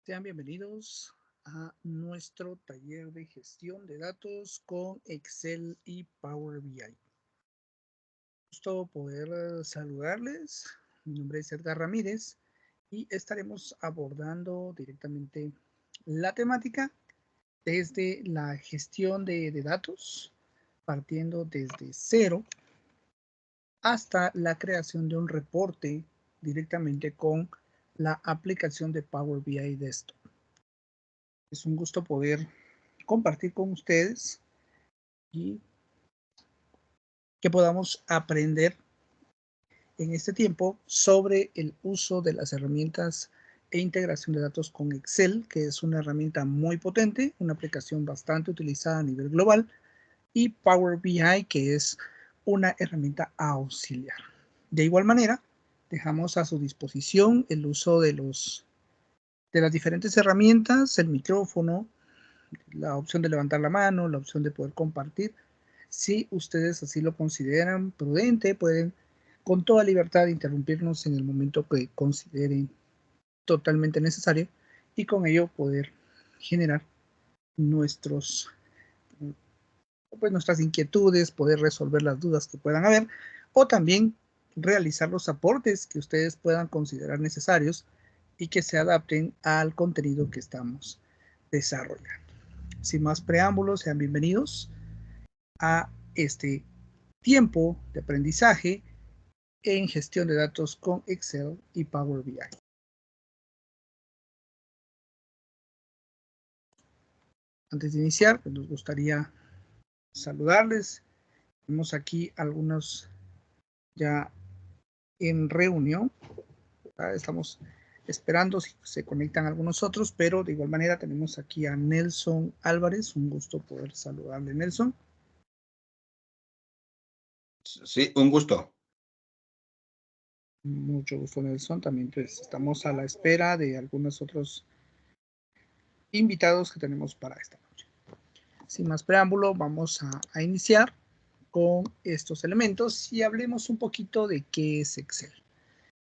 Sean bienvenidos a nuestro taller de gestión de datos con Excel y Power BI. Gusto poder saludarles. Mi nombre es Edgar Ramírez y estaremos abordando directamente la temática desde la gestión de datos, partiendo desde cero hasta la creación de un reporte directamente con la aplicación de Power BI Desktop. Es un gusto poder compartir con ustedes y que podamos aprender en este tiempo sobre el uso de las herramientas e integración de datos con Excel, que es una herramienta muy potente, una aplicación bastante utilizada a nivel global, y Power BI, que es una herramienta auxiliar. De igual manera, dejamos a su disposición el uso de las diferentes herramientas, el micrófono, la opción de levantar la mano, la opción de poder compartir. Si ustedes así lo consideran prudente, pueden con toda libertad interrumpirnos en el momento que consideren totalmente necesario y con ello poder generar nuestras inquietudes, poder resolver las dudas que puedan haber o también realizar los aportes que ustedes puedan considerar necesarios y que se adapten al contenido que estamos desarrollando. Sin más preámbulos, sean bienvenidos a este tiempo de aprendizaje en gestión de datos con Excel y Power BI. Antes de iniciar, pues nos gustaría saludarles. Tenemos aquí algunos ya en reunión. Estamos esperando si se conectan algunos otros, pero de igual manera tenemos aquí a Nelson Álvarez. Un gusto poder saludarle, Nelson. Sí, un gusto. Mucho gusto, Nelson. También pues, estamos a la espera de algunos otros invitados que tenemos para esta noche. Sin más preámbulo, vamos a iniciar con estos elementos y hablemos un poquito de qué es Excel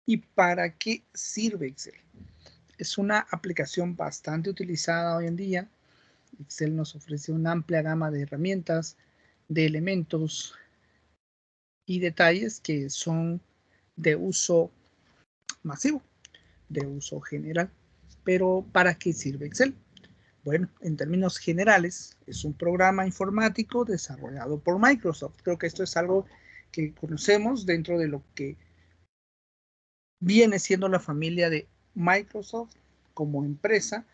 y para qué sirve Excel. Es una aplicación bastante utilizada hoy en día. Excel nos ofrece una amplia gama de herramientas, de elementos y detalles que son de uso masivo, de uso general. Pero ¿para qué sirve Excel? Bueno, en términos generales, es un programa informático desarrollado por Microsoft. Creo que esto es algo que conocemos dentro de lo que viene siendo la familia de Microsoft como empresa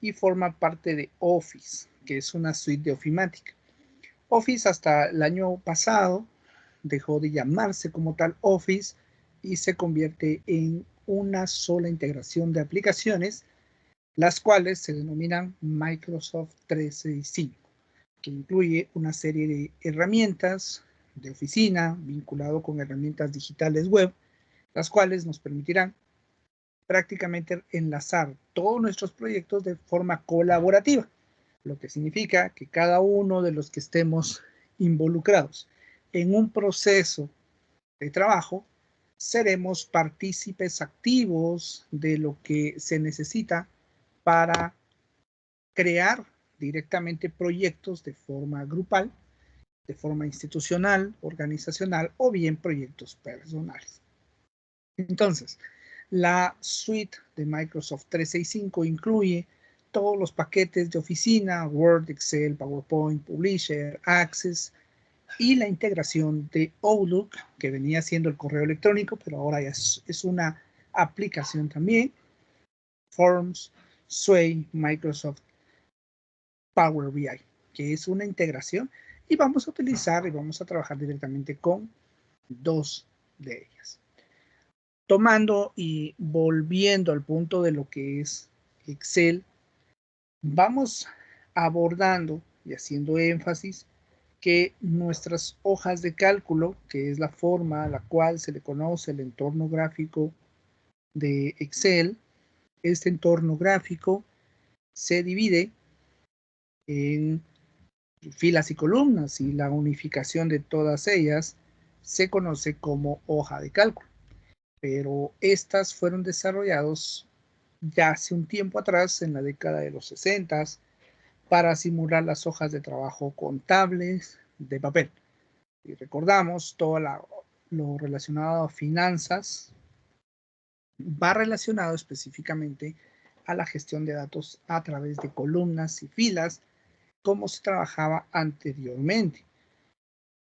y forma parte de Office, que es una suite de ofimática. Office hasta el año pasado dejó de llamarse como tal Office y se convierte en una sola integración de aplicaciones, las cuales se denominan Microsoft 365, que incluye una serie de herramientas de oficina vinculado con herramientas digitales web, las cuales nos permitirán prácticamente enlazar todos nuestros proyectos de forma colaborativa, lo que significa que cada uno de los que estemos involucrados en un proceso de trabajo, seremos partícipes activos de lo que se necesita para crear directamente proyectos de forma grupal, de forma institucional, organizacional o bien proyectos personales. Entonces, la suite de Microsoft 365 incluye todos los paquetes de oficina, Word, Excel, PowerPoint, Publisher, Access y la integración de Outlook, que venía siendo el correo electrónico, pero ahora ya es una aplicación también, Forms, Sway, Microsoft Power BI, que es una integración y vamos a utilizar y vamos a trabajar directamente con dos de ellas. Tomando y volviendo al punto de lo que es Excel, vamos abordando y haciendo énfasis que nuestras hojas de cálculo, que es la forma a la cual se le conoce el entorno gráfico de Excel, este entorno gráfico se divide en filas y columnas y la unificación de todas ellas se conoce como hoja de cálculo. Pero estas fueron desarrollados ya hace un tiempo atrás, en la década de los 60, para simular las hojas de trabajo contables de papel. Y recordamos todo lo relacionado a finanzas va relacionado específicamente a la gestión de datos a través de columnas y filas, como se trabajaba anteriormente,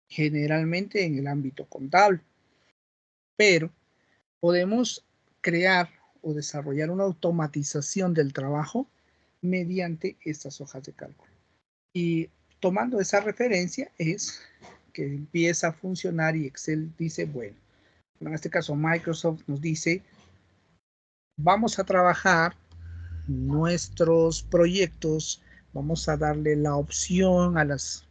generalmente en el ámbito contable. Pero podemos crear o desarrollar una automatización del trabajo mediante estas hojas de cálculo. Y tomando esa referencia es que empieza a funcionar y Excel dice, bueno, en este caso Microsoft nos dice, vamos a trabajar nuestros proyectos, vamos a darle la opción a las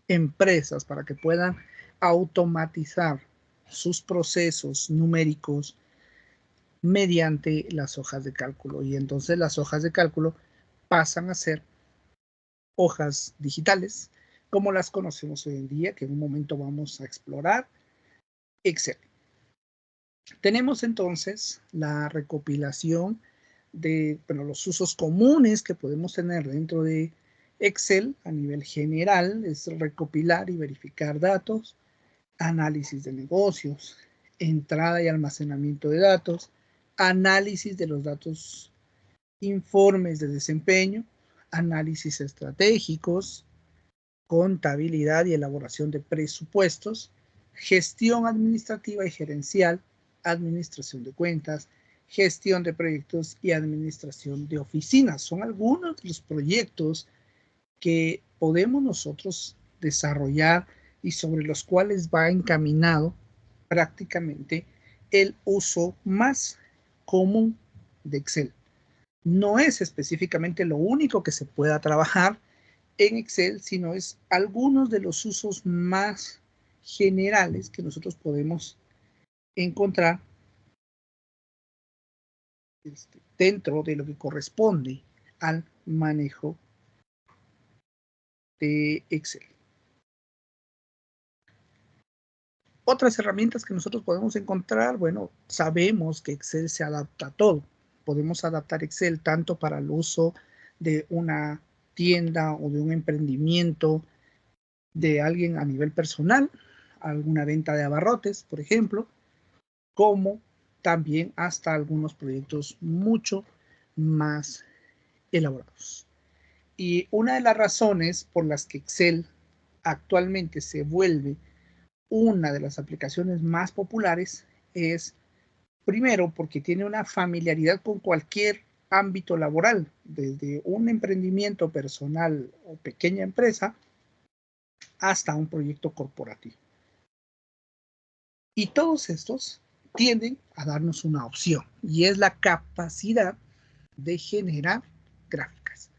empresas para que puedan automatizar sus procesos numéricos mediante las hojas de cálculo. Y entonces las hojas de cálculo pasan a ser hojas digitales, como las conocemos hoy en día, que en un momento vamos a explorar, Excel. Tenemos entonces la recopilación de los usos comunes que podemos tener dentro de Excel a nivel general, es recopilar y verificar datos, análisis de negocios, entrada y almacenamiento de datos, análisis de los datos, informes de desempeño, análisis estratégicos, contabilidad y elaboración de presupuestos, gestión administrativa y gerencial, administración de cuentas, gestión de proyectos y administración de oficinas. Son algunos de los proyectos que podemos nosotros desarrollar y sobre los cuales va encaminado prácticamente el uso más común de Excel. No es específicamente lo único que se pueda trabajar en Excel, sino es algunos de los usos más generales que nosotros podemos encontrar dentro de lo que corresponde al manejo de Excel. Otras herramientas que nosotros podemos encontrar, bueno, sabemos que Excel se adapta a todo. Podemos adaptar Excel tanto para el uso de una tienda o de un emprendimiento de alguien a nivel personal, alguna venta de abarrotes, por ejemplo, como también hasta algunos proyectos mucho más elaborados. Y una de las razones por las que Excel actualmente se vuelve una de las aplicaciones más populares es, primero, porque tiene una familiaridad con cualquier ámbito laboral, desde un emprendimiento personal o pequeña empresa hasta un proyecto corporativo. Y todos estos tienden a darnos una opción, y es la capacidad de generar gráficas.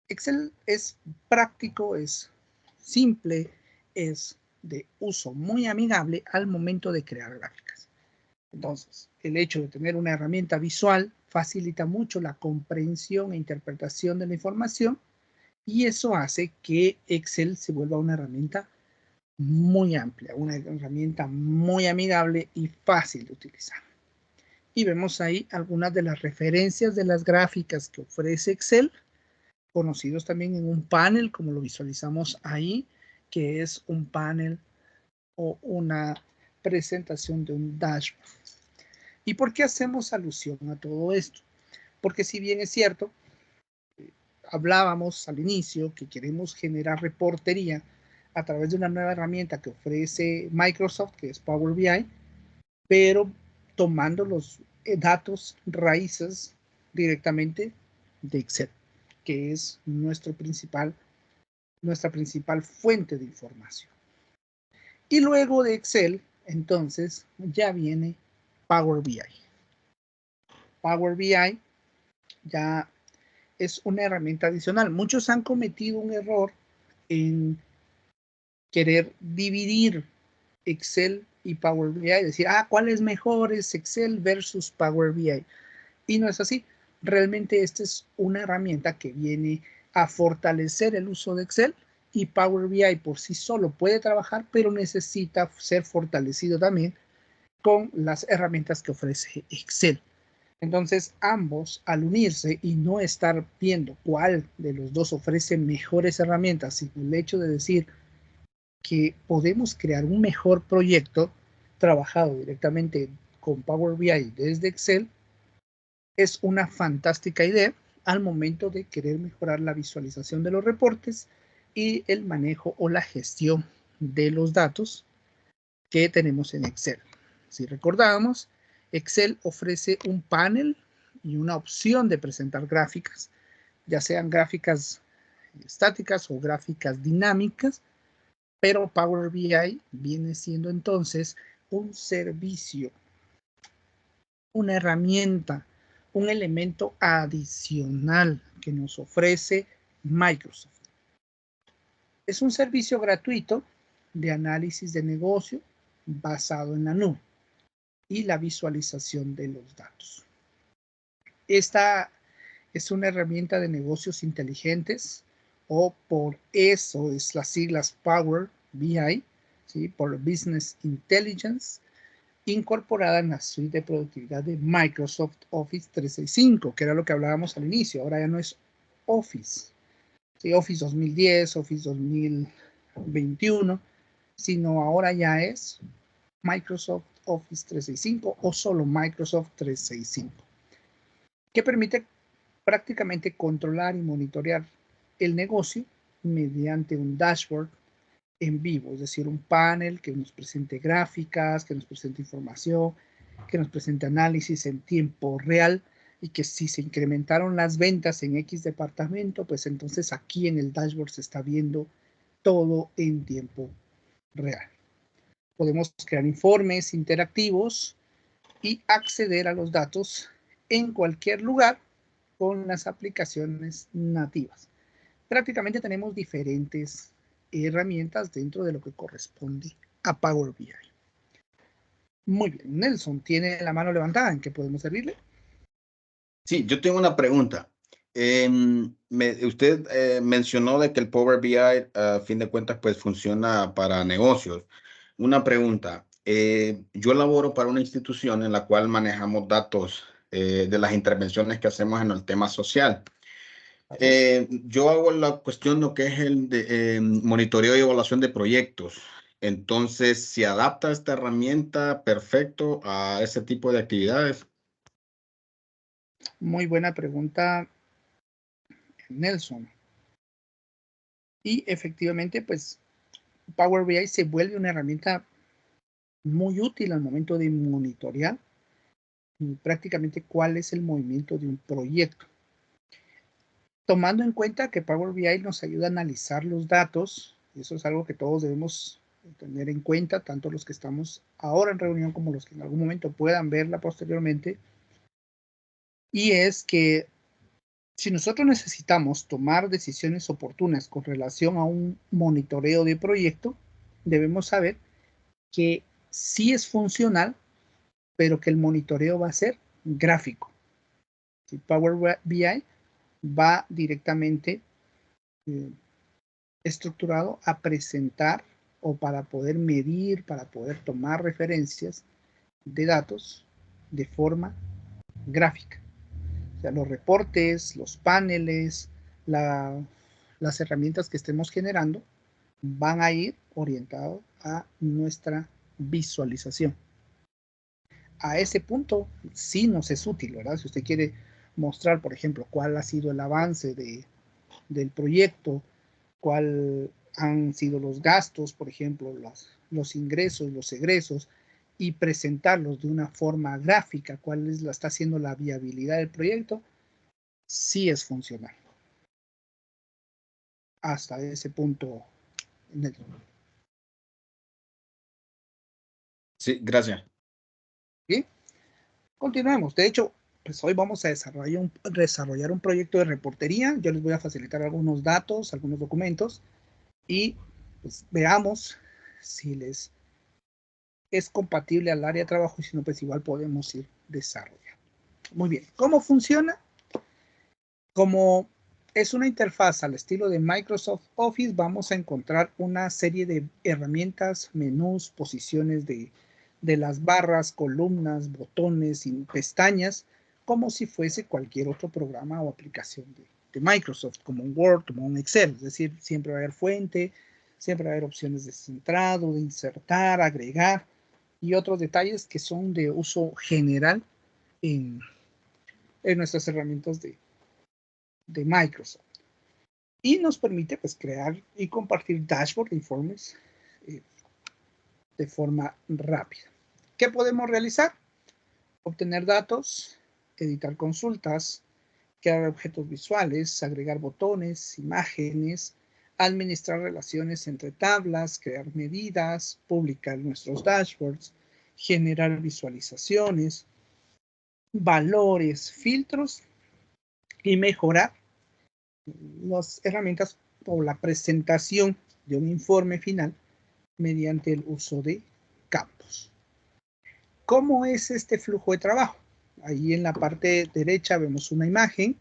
Excel es práctico, es simple, es de uso muy amigable al momento de crear gráficas. Entonces, el hecho de tener una herramienta visual facilita mucho la comprensión e interpretación de la información, y eso hace que Excel se vuelva una herramienta muy amplia, una herramienta muy amigable y fácil de utilizar. Y vemos ahí algunas de las referencias de las gráficas que ofrece Excel, conocidos también en un panel, como lo visualizamos ahí, que es un panel o una presentación de un dashboard. ¿Y por qué hacemos alusión a todo esto? Porque si bien es cierto, hablábamos al inicio que queremos generar reportería a través de una nueva herramienta que ofrece Microsoft, que es Power BI, pero tomando los datos raíces directamente de Excel, que es nuestra principal fuente de información. Y luego de Excel, entonces, ya viene Power BI. Power BI ya es una herramienta adicional. Muchos han cometido un error en querer dividir Excel y Power BI, decir, ¿cuál es mejor? Es Excel versus Power BI. Y no es así. Realmente esta es una herramienta que viene a fortalecer el uso de Excel, y Power BI por sí solo puede trabajar, pero necesita ser fortalecido también con las herramientas que ofrece Excel. Entonces, ambos, al unirse y no estar viendo cuál de los dos ofrece mejores herramientas, sino el hecho de decir que podemos crear un mejor proyecto trabajado directamente con Power BI desde Excel, es una fantástica idea al momento de querer mejorar la visualización de los reportes y el manejo o la gestión de los datos que tenemos en Excel. Si recordamos, Excel ofrece un panel y una opción de presentar gráficas, ya sean gráficas estáticas o gráficas dinámicas, pero Power BI viene siendo entonces un servicio, una herramienta, un elemento adicional que nos ofrece Microsoft. Es un servicio gratuito de análisis de negocio basado en la nube y la visualización de los datos. Esta es una herramienta de negocios inteligentes, o por eso es las siglas Power BI, ¿sí? Por Business Intelligence, incorporada en la suite de productividad de Microsoft Office 365, que era lo que hablábamos al inicio. Ahora ya no es Office, ¿sí? Office 2010, Office 2021, sino ahora ya es Microsoft Office 365 o solo Microsoft 365, que permite prácticamente controlar y monitorear el negocio mediante un dashboard en vivo, es decir, un panel que nos presente gráficas, que nos presente información, que nos presente análisis en tiempo real, y que si se incrementaron las ventas en X departamento, pues entonces aquí en el dashboard se está viendo todo en tiempo real. Podemos crear informes interactivos y acceder a los datos en cualquier lugar con las aplicaciones nativas. Prácticamente tenemos diferentes herramientas dentro de lo que corresponde a Power BI. Muy bien, Nelson, ¿tiene la mano levantada? ¿En qué podemos servirle? Sí, yo tengo una pregunta. Usted mencionó de que el Power BI, a fin de cuentas, pues funciona para negocios. Una pregunta. Yo laboro para una institución en la cual manejamos datos de las intervenciones que hacemos en el tema social. Yo hago la cuestión de lo que es el de, monitoreo y evaluación de proyectos. Entonces, ¿se adapta esta herramienta perfecto a ese tipo de actividades? Muy buena pregunta, Nelson. Y efectivamente, pues Power BI se vuelve una herramienta muy útil al momento de monitorear prácticamente cuál es el movimiento de un proyecto. Tomando en cuenta que Power BI nos ayuda a analizar los datos, eso es algo que todos debemos tener en cuenta, tanto los que estamos ahora en reunión como los que en algún momento puedan verla posteriormente, y es que si nosotros necesitamos tomar decisiones oportunas con relación a un monitoreo de proyecto, debemos saber que sí es funcional, pero que el monitoreo va a ser gráfico. Si Power BI va directamente estructurado a presentar, o para poder medir, para poder tomar referencias de datos de forma gráfica. O sea, los reportes, los paneles, las herramientas que estemos generando van a ir orientados a nuestra visualización. A ese punto sí nos es útil, ¿verdad? Si usted quiere mostrar, por ejemplo, cuál ha sido el avance del proyecto, cuál han sido los gastos, por ejemplo, los ingresos, los egresos, y presentarlos de una forma gráfica, cuál está haciendo la viabilidad del proyecto, sí es funcional. Hasta ese punto. Sí, gracias. ¿Sí? Continuemos. De hecho, pues hoy vamos a desarrollar un proyecto de reportería. Yo les voy a facilitar algunos datos, algunos documentos, y pues veamos si les es compatible al área de trabajo, y si no, pues igual podemos ir desarrollando. Muy bien, ¿cómo funciona? Como es una interfaz al estilo de Microsoft Office, vamos a encontrar una serie de herramientas, menús, posiciones de las barras, columnas, botones y pestañas como si fuese cualquier otro programa o aplicación de Microsoft, como un Word, como un Excel. Es decir, siempre va a haber fuente, siempre va a haber opciones de centrado, de insertar, agregar y otros detalles que son de uso general en nuestras herramientas de Microsoft. Y nos permite pues crear y compartir dashboard de informes de forma rápida. ¿Qué podemos realizar? Obtener datos, editar consultas, crear objetos visuales, agregar botones, imágenes, administrar relaciones entre tablas, crear medidas, publicar nuestros dashboards, generar visualizaciones, valores, filtros y mejorar las herramientas o la presentación de un informe final mediante el uso de campos. ¿Cómo es este flujo de trabajo? Ahí en la parte derecha vemos una imagen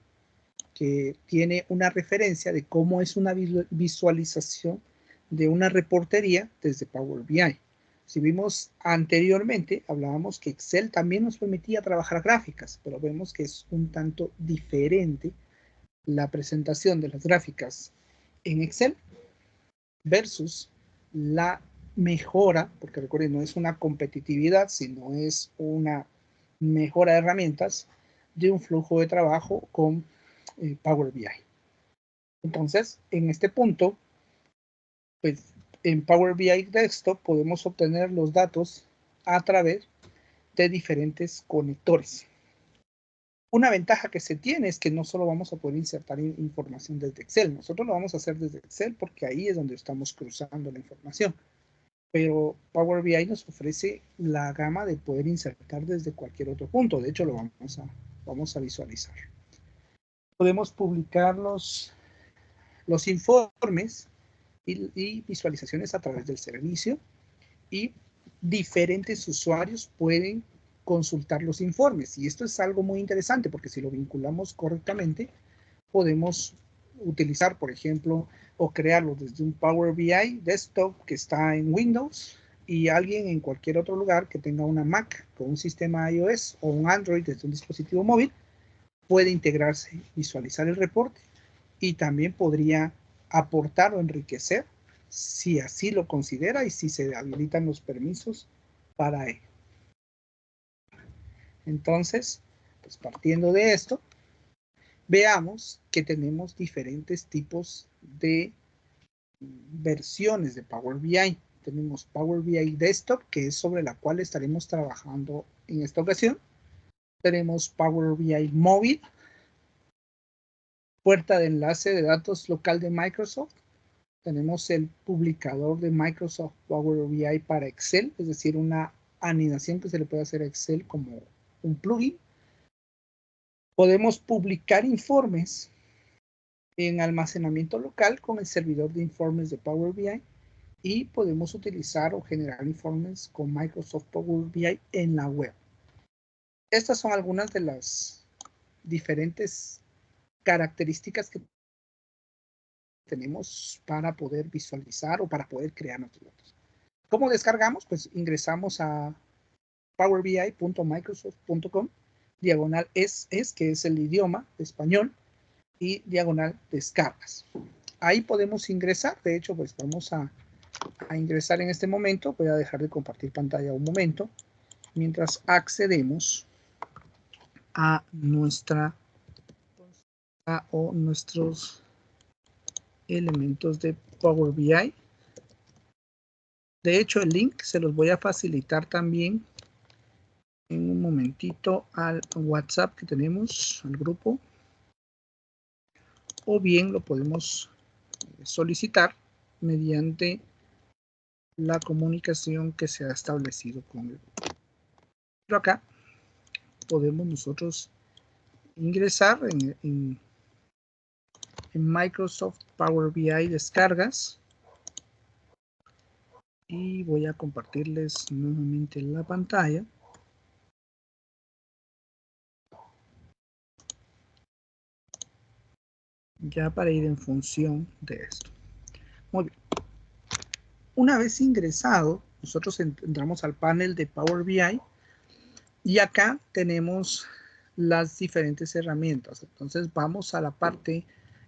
que tiene una referencia de cómo es una visualización de una reportería desde Power BI. Si vimos anteriormente, hablábamos que Excel también nos permitía trabajar gráficas, pero vemos que es un tanto diferente la presentación de las gráficas en Excel versus la mejora, porque recuerden, no es una competitividad, sino es una mejora de herramientas de un flujo de trabajo con Power BI. Entonces, en este punto, pues en Power BI Desktop podemos obtener los datos a través de diferentes conectores. Una ventaja que se tiene es que no solo vamos a poder insertar información desde Excel, nosotros lo vamos a hacer desde Excel porque ahí es donde estamos cruzando la información. Pero Power BI nos ofrece la gama de poder insertar desde cualquier otro punto. De hecho, lo vamos a visualizar. Podemos publicar los informes y visualizaciones a través del servicio y diferentes usuarios pueden consultar los informes. Y esto es algo muy interesante porque si lo vinculamos correctamente, podemos utilizar, por ejemplo, o crearlo desde un Power BI desktop que está en Windows y alguien en cualquier otro lugar que tenga una Mac con un sistema iOS o un Android desde un dispositivo móvil puede integrarse, visualizar el reporte y también podría aportar o enriquecer si así lo considera y si se habilitan los permisos para ello. Entonces, pues partiendo de esto, veamos que tenemos diferentes tipos de versiones de Power BI. Tenemos Power BI Desktop, que es sobre la cual estaremos trabajando en esta ocasión. Tenemos Power BI Móvil, puerta de enlace de datos local de Microsoft. Tenemos el publicador de Microsoft Power BI para Excel, es decir, una anidación que se le puede hacer a Excel como un plugin. Podemos publicar informes en almacenamiento local con el servidor de informes de Power BI y podemos utilizar o generar informes con Microsoft Power BI en la web. Estas son algunas de las diferentes características que tenemos para poder visualizar o para poder crear nuestros datos. ¿Cómo descargamos? Pues ingresamos a powerbi.microsoft.com, diagonal es, que es el idioma de español, y diagonal descargas. Ahí podemos ingresar, de hecho, pues vamos a ingresar en este momento. Voy a dejar de compartir pantalla un momento, mientras accedemos a nuestra o nuestros elementos de Power BI. De hecho, el link se los voy a facilitar también en un momentito al WhatsApp que tenemos, al grupo, o bien lo podemos solicitar mediante la comunicación que se ha establecido con el grupo. Pero acá podemos nosotros ingresar en Microsoft Power BI descargas y voy a compartirles nuevamente la pantalla. Ya para ir en función de esto. Muy bien. Una vez ingresado, nosotros entramos al panel de Power BI y acá tenemos las diferentes herramientas. Entonces vamos a la parte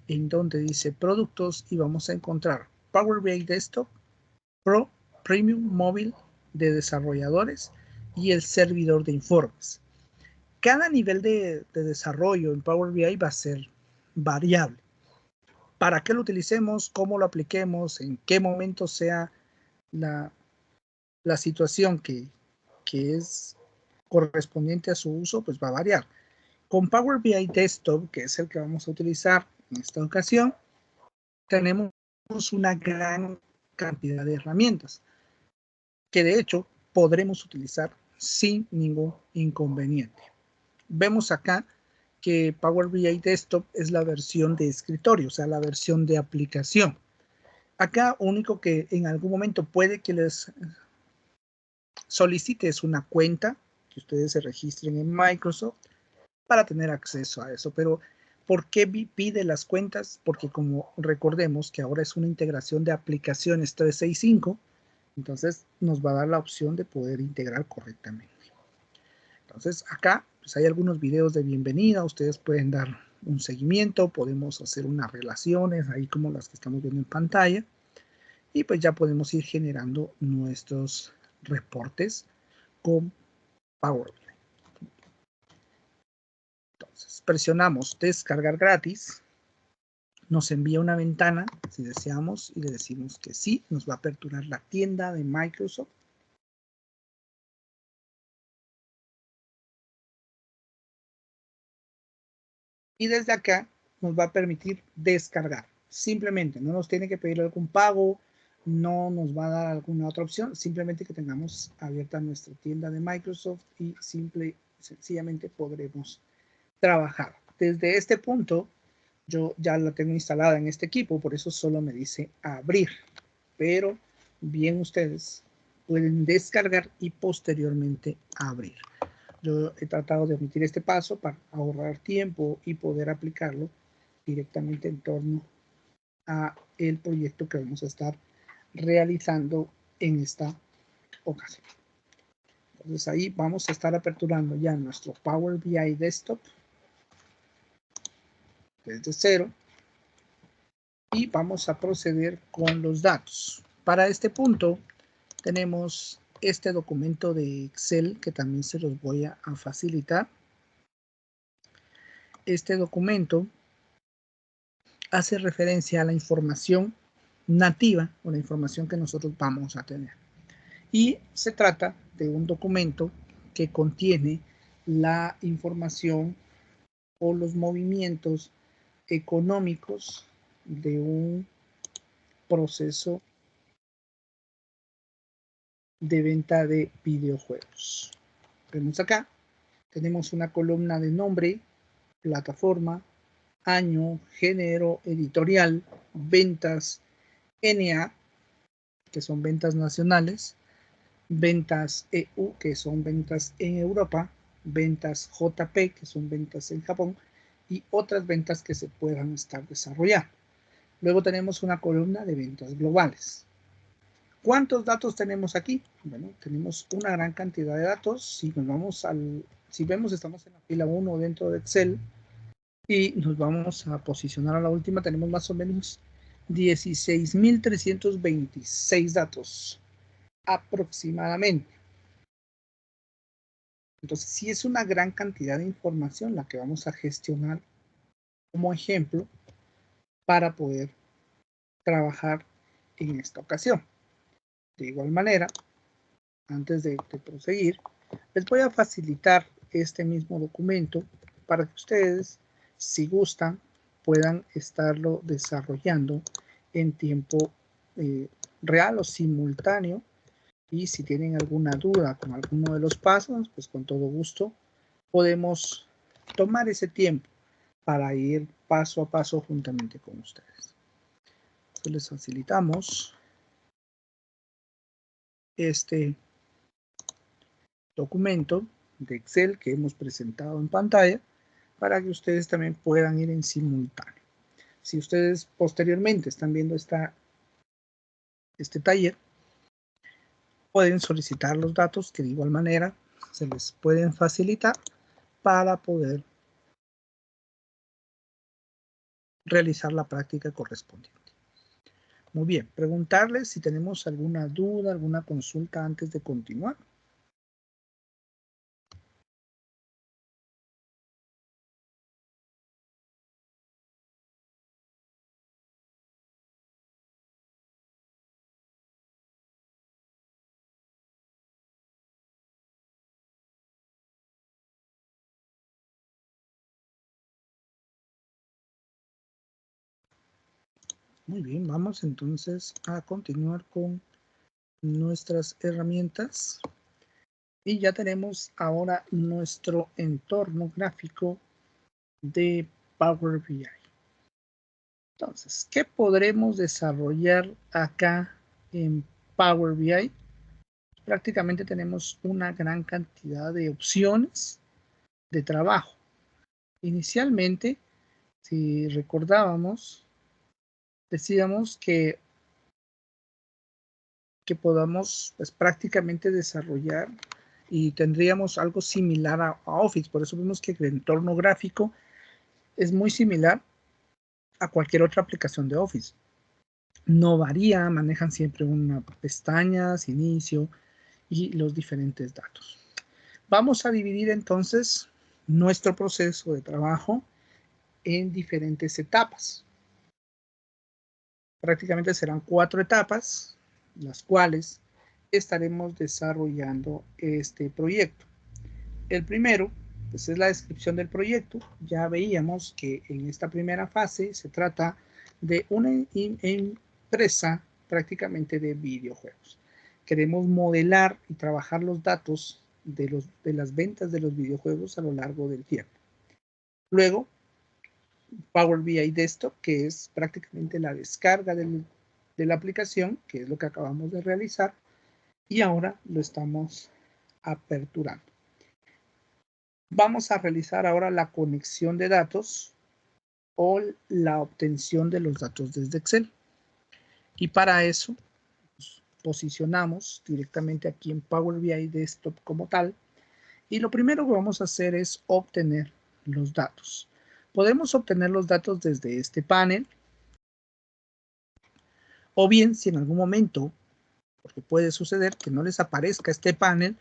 en donde dice productos y vamos a encontrar Power BI Desktop, Pro, Premium, Móvil de desarrolladores y el servidor de informes. Cada nivel de desarrollo en Power BI va a ser variable. Para qué lo utilicemos, cómo lo apliquemos, en qué momento sea la situación que es correspondiente a su uso, pues va a variar. Con Power BI Desktop, que es el que vamos a utilizar en esta ocasión, tenemos una gran cantidad de herramientas que de hecho podremos utilizar sin ningún inconveniente. Vemos acá que Power BI Desktop es la versión de escritorio, o sea, la versión de aplicación. Acá único que en algún momento puede que les solicite es una cuenta, que ustedes se registren en Microsoft para tener acceso a eso. Pero ¿por qué pide las cuentas? Porque como recordemos que ahora es una integración de aplicaciones 365, entonces nos va a dar la opción de poder integrar correctamente. Entonces acá pues hay algunos videos de bienvenida, ustedes pueden dar un seguimiento, podemos hacer unas relaciones ahí como las que estamos viendo en pantalla y pues ya podemos ir generando nuestros reportes con Power BI. Entonces presionamos descargar gratis, nos envía una ventana si deseamos y le decimos que sí, nos va a aperturar la tienda de Microsoft. Y desde acá nos va a permitir descargar. Simplemente no nos tiene que pedir algún pago, no nos va a dar alguna otra opción, simplemente que tengamos abierta nuestra tienda de Microsoft y sencillamente podremos trabajar. Desde este punto, yo ya la tengo instalada en este equipo, por eso solo me dice abrir. Pero bien ustedes pueden descargar y posteriormente abrir. Yo he tratado de omitir este paso para ahorrar tiempo y poder aplicarlo directamente en torno a el proyecto que vamos a estar realizando en esta ocasión. Entonces ahí vamos a estar aperturando ya nuestro Power BI Desktop desde cero y vamos a proceder con los datos. Para este punto tenemos este documento de Excel que también se los voy a facilitar. Este documento hace referencia a la información nativa o la información que nosotros vamos a tener. Y se trata de un documento que contiene la información o los movimientos económicos de un proceso de venta de videojuegos. Vemos acá, tenemos una columna de nombre, plataforma, año, género, editorial, ventas, NA, que son ventas nacionales, ventas EU, que son ventas en Europa, ventas JP, que son ventas en Japón, y otras ventas que se puedan estar desarrollando. Luego tenemos una columna de ventas globales. ¿Cuántos datos tenemos aquí? Bueno, tenemos una gran cantidad de datos. Si nos vamos si vemos, estamos en la fila 1 dentro de Excel y nos vamos a posicionar a la última, tenemos más o menos 16.326 datos aproximadamente. Entonces, sí es una gran cantidad de información la que vamos a gestionar como ejemplo para poder trabajar en esta ocasión. De igual manera, antes de proseguir, les voy a facilitar este mismo documento para que ustedes, si gustan, puedan estarlo desarrollando en tiempo real o simultáneo. Y si tienen alguna duda con alguno de los pasos, pues con todo gusto podemos tomar ese tiempo para ir paso a paso juntamente con ustedes. Entonces les facilitamos este documento de Excel que hemos presentado en pantalla para que ustedes también puedan ir en simultáneo. Si ustedes posteriormente están viendo este taller, pueden solicitar los datos que de igual manera se les pueden facilitar para poder realizar la práctica correspondiente. Muy bien, preguntarles si tenemos alguna duda, alguna consulta antes de continuar. Muy bien, vamos entonces a continuar con nuestras herramientas. Y ya tenemos ahora nuestro entorno gráfico de Power BI. Entonces, ¿qué podremos desarrollar acá en Power BI? Prácticamente tenemos una gran cantidad de opciones de trabajo. Inicialmente, si recordábamos, decíamos que podamos pues, prácticamente desarrollar y tendríamos algo similar a Office. Por eso vemos que el entorno gráfico es muy similar a cualquier otra aplicación de Office. No varía, manejan siempre una pestañas, inicio y los diferentes datos. Vamos a dividir entonces nuestro proceso de trabajo en diferentes etapas. Prácticamente serán 4 etapas, las cuales estaremos desarrollando este proyecto. El primero pues, es la descripción del proyecto. Ya veíamos que en esta primera fase se trata de una empresa prácticamente de videojuegos. Queremos modelar y trabajar los datos de las ventas de los videojuegos a lo largo del tiempo. Luego, Power BI Desktop, que es prácticamente la descarga de la aplicación, que es lo que acabamos de realizar, y ahora lo estamos aperturando. Vamos a realizar ahora la conexión de datos o la obtención de los datos desde Excel. Y para eso pues, posicionamos directamente aquí en Power BI Desktop como tal. Y lo primero que vamos a hacer es obtener los datos. Podemos obtener los datos desde este panel. O bien, si en algún momento, porque puede suceder que no les aparezca este panel,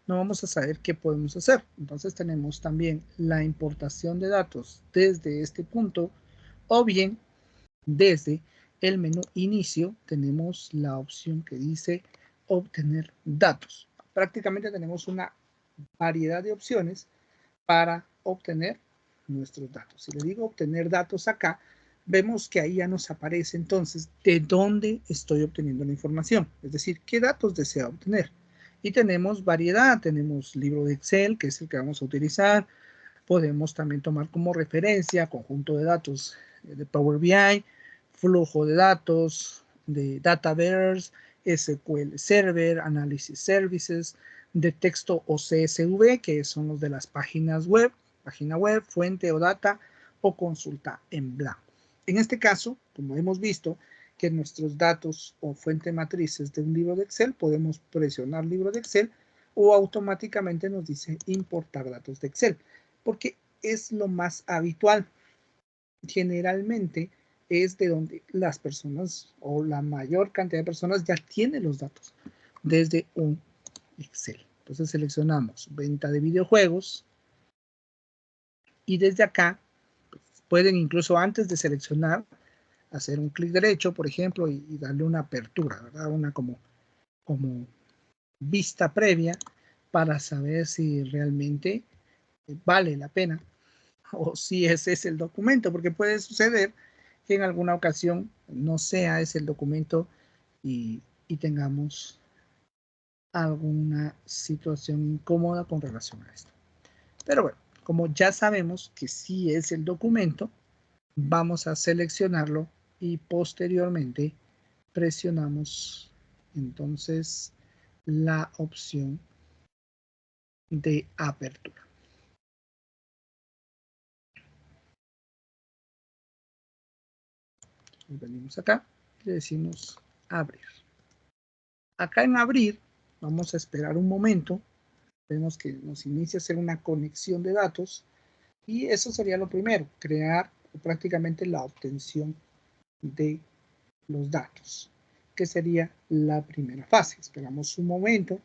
no vamos a saber qué podemos hacer. Entonces tenemos también la importación de datos desde este punto o bien desde el menú inicio tenemos la opción que dice obtener datos. Prácticamente tenemos una variedad de opciones para obtener nuestros datos. Si le digo obtener datos acá, vemos que ahí ya nos aparece entonces de dónde estoy obteniendo la información, es decir, qué datos deseo obtener. Y tenemos variedad, tenemos libro de Excel, que es el que vamos a utilizar, podemos también tomar como referencia conjunto de datos de Power BI, flujo de datos, de Dataverse, SQL Server, Analysis Services, de texto o CSV, que son los de las páginas web, página web, fuente o data, o consulta en blanco. En este caso, como hemos visto, que nuestros datos o fuente matrices de un libro de Excel, podemos presionar libro de Excel o automáticamente nos dice importar datos de Excel, porque es lo más habitual. Generalmente es de donde las personas o la mayor cantidad de personas ya tienen los datos desde un Excel. Entonces seleccionamos venta de videojuegos y desde acá pues, pueden incluso antes de seleccionar hacer un clic derecho, por ejemplo, y darle una apertura, ¿verdad? Una como vista previa para saber si realmente vale la pena o si ese es el documento, porque puede suceder que en alguna ocasión no sea ese el documento y tengamos alguna situación incómoda con relación a esto. Pero bueno, como ya sabemos que sí es el documento, vamos a seleccionarlo y posteriormente presionamos entonces la opción de apertura. Venimos acá y le decimos abrir. Acá en abrir vamos a esperar un momento Vemos que nos inicia a hacer una conexión de datos y eso sería lo primero, crear prácticamente la obtención de los datos, que sería la primera fase. Esperamos un momento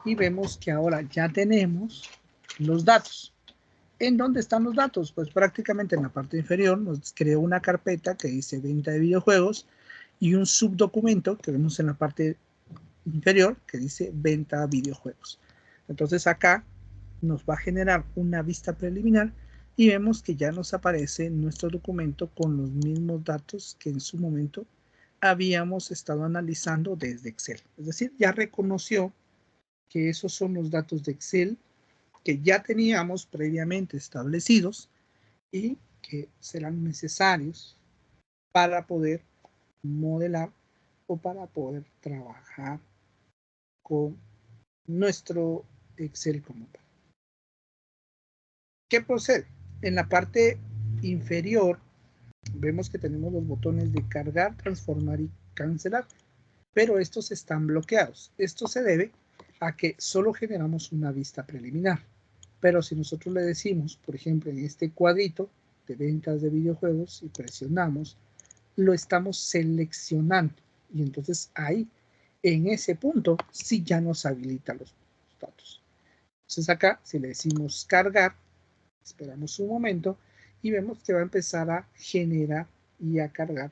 y vemos que ahora ya tenemos los datos. ¿En dónde están los datos? Pues prácticamente en la parte inferior nos creó una carpeta que dice venta de videojuegos y un subdocumento que vemos en la parte inferior que dice venta de videojuegos. Entonces acá nos va a generar una vista preliminar y vemos que ya nos aparece nuestro documento con los mismos datos que en su momento habíamos estado analizando desde Excel. Es decir, ya reconoció que esos son los datos de Excel que ya teníamos previamente establecidos y que serán necesarios para poder modelar o para poder trabajar con nuestro Excel como tal. ¿Qué procede? En la parte inferior vemos que tenemos los botones de cargar, transformar y cancelar, pero estos están bloqueados. Esto se debe a que solo generamos una vista preliminar. Pero si nosotros le decimos, por ejemplo, en este cuadrito de ventas de videojuegos y presionamos, lo estamos seleccionando. Y entonces ahí, en ese punto, sí ya nos habilita los datos. Entonces acá, si le decimos cargar, esperamos un momento y vemos que va a empezar a generar y a cargar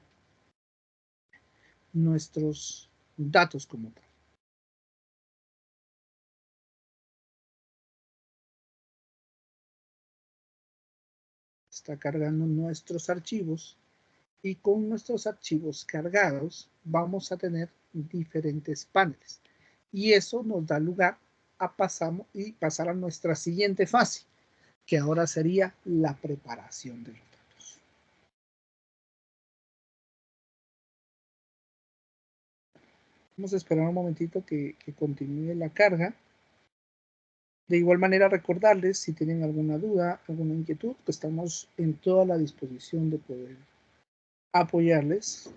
nuestros datos como tal. Está cargando nuestros archivos y con nuestros archivos cargados vamos a tener diferentes paneles y eso nos da lugar a pasar a nuestra siguiente fase, que ahora sería la preparación de los datos. Vamos a esperar un momentito que continúe la carga. De igual manera, recordarles, si tienen alguna duda, alguna inquietud, que estamos en toda la disposición de poder apoyarles.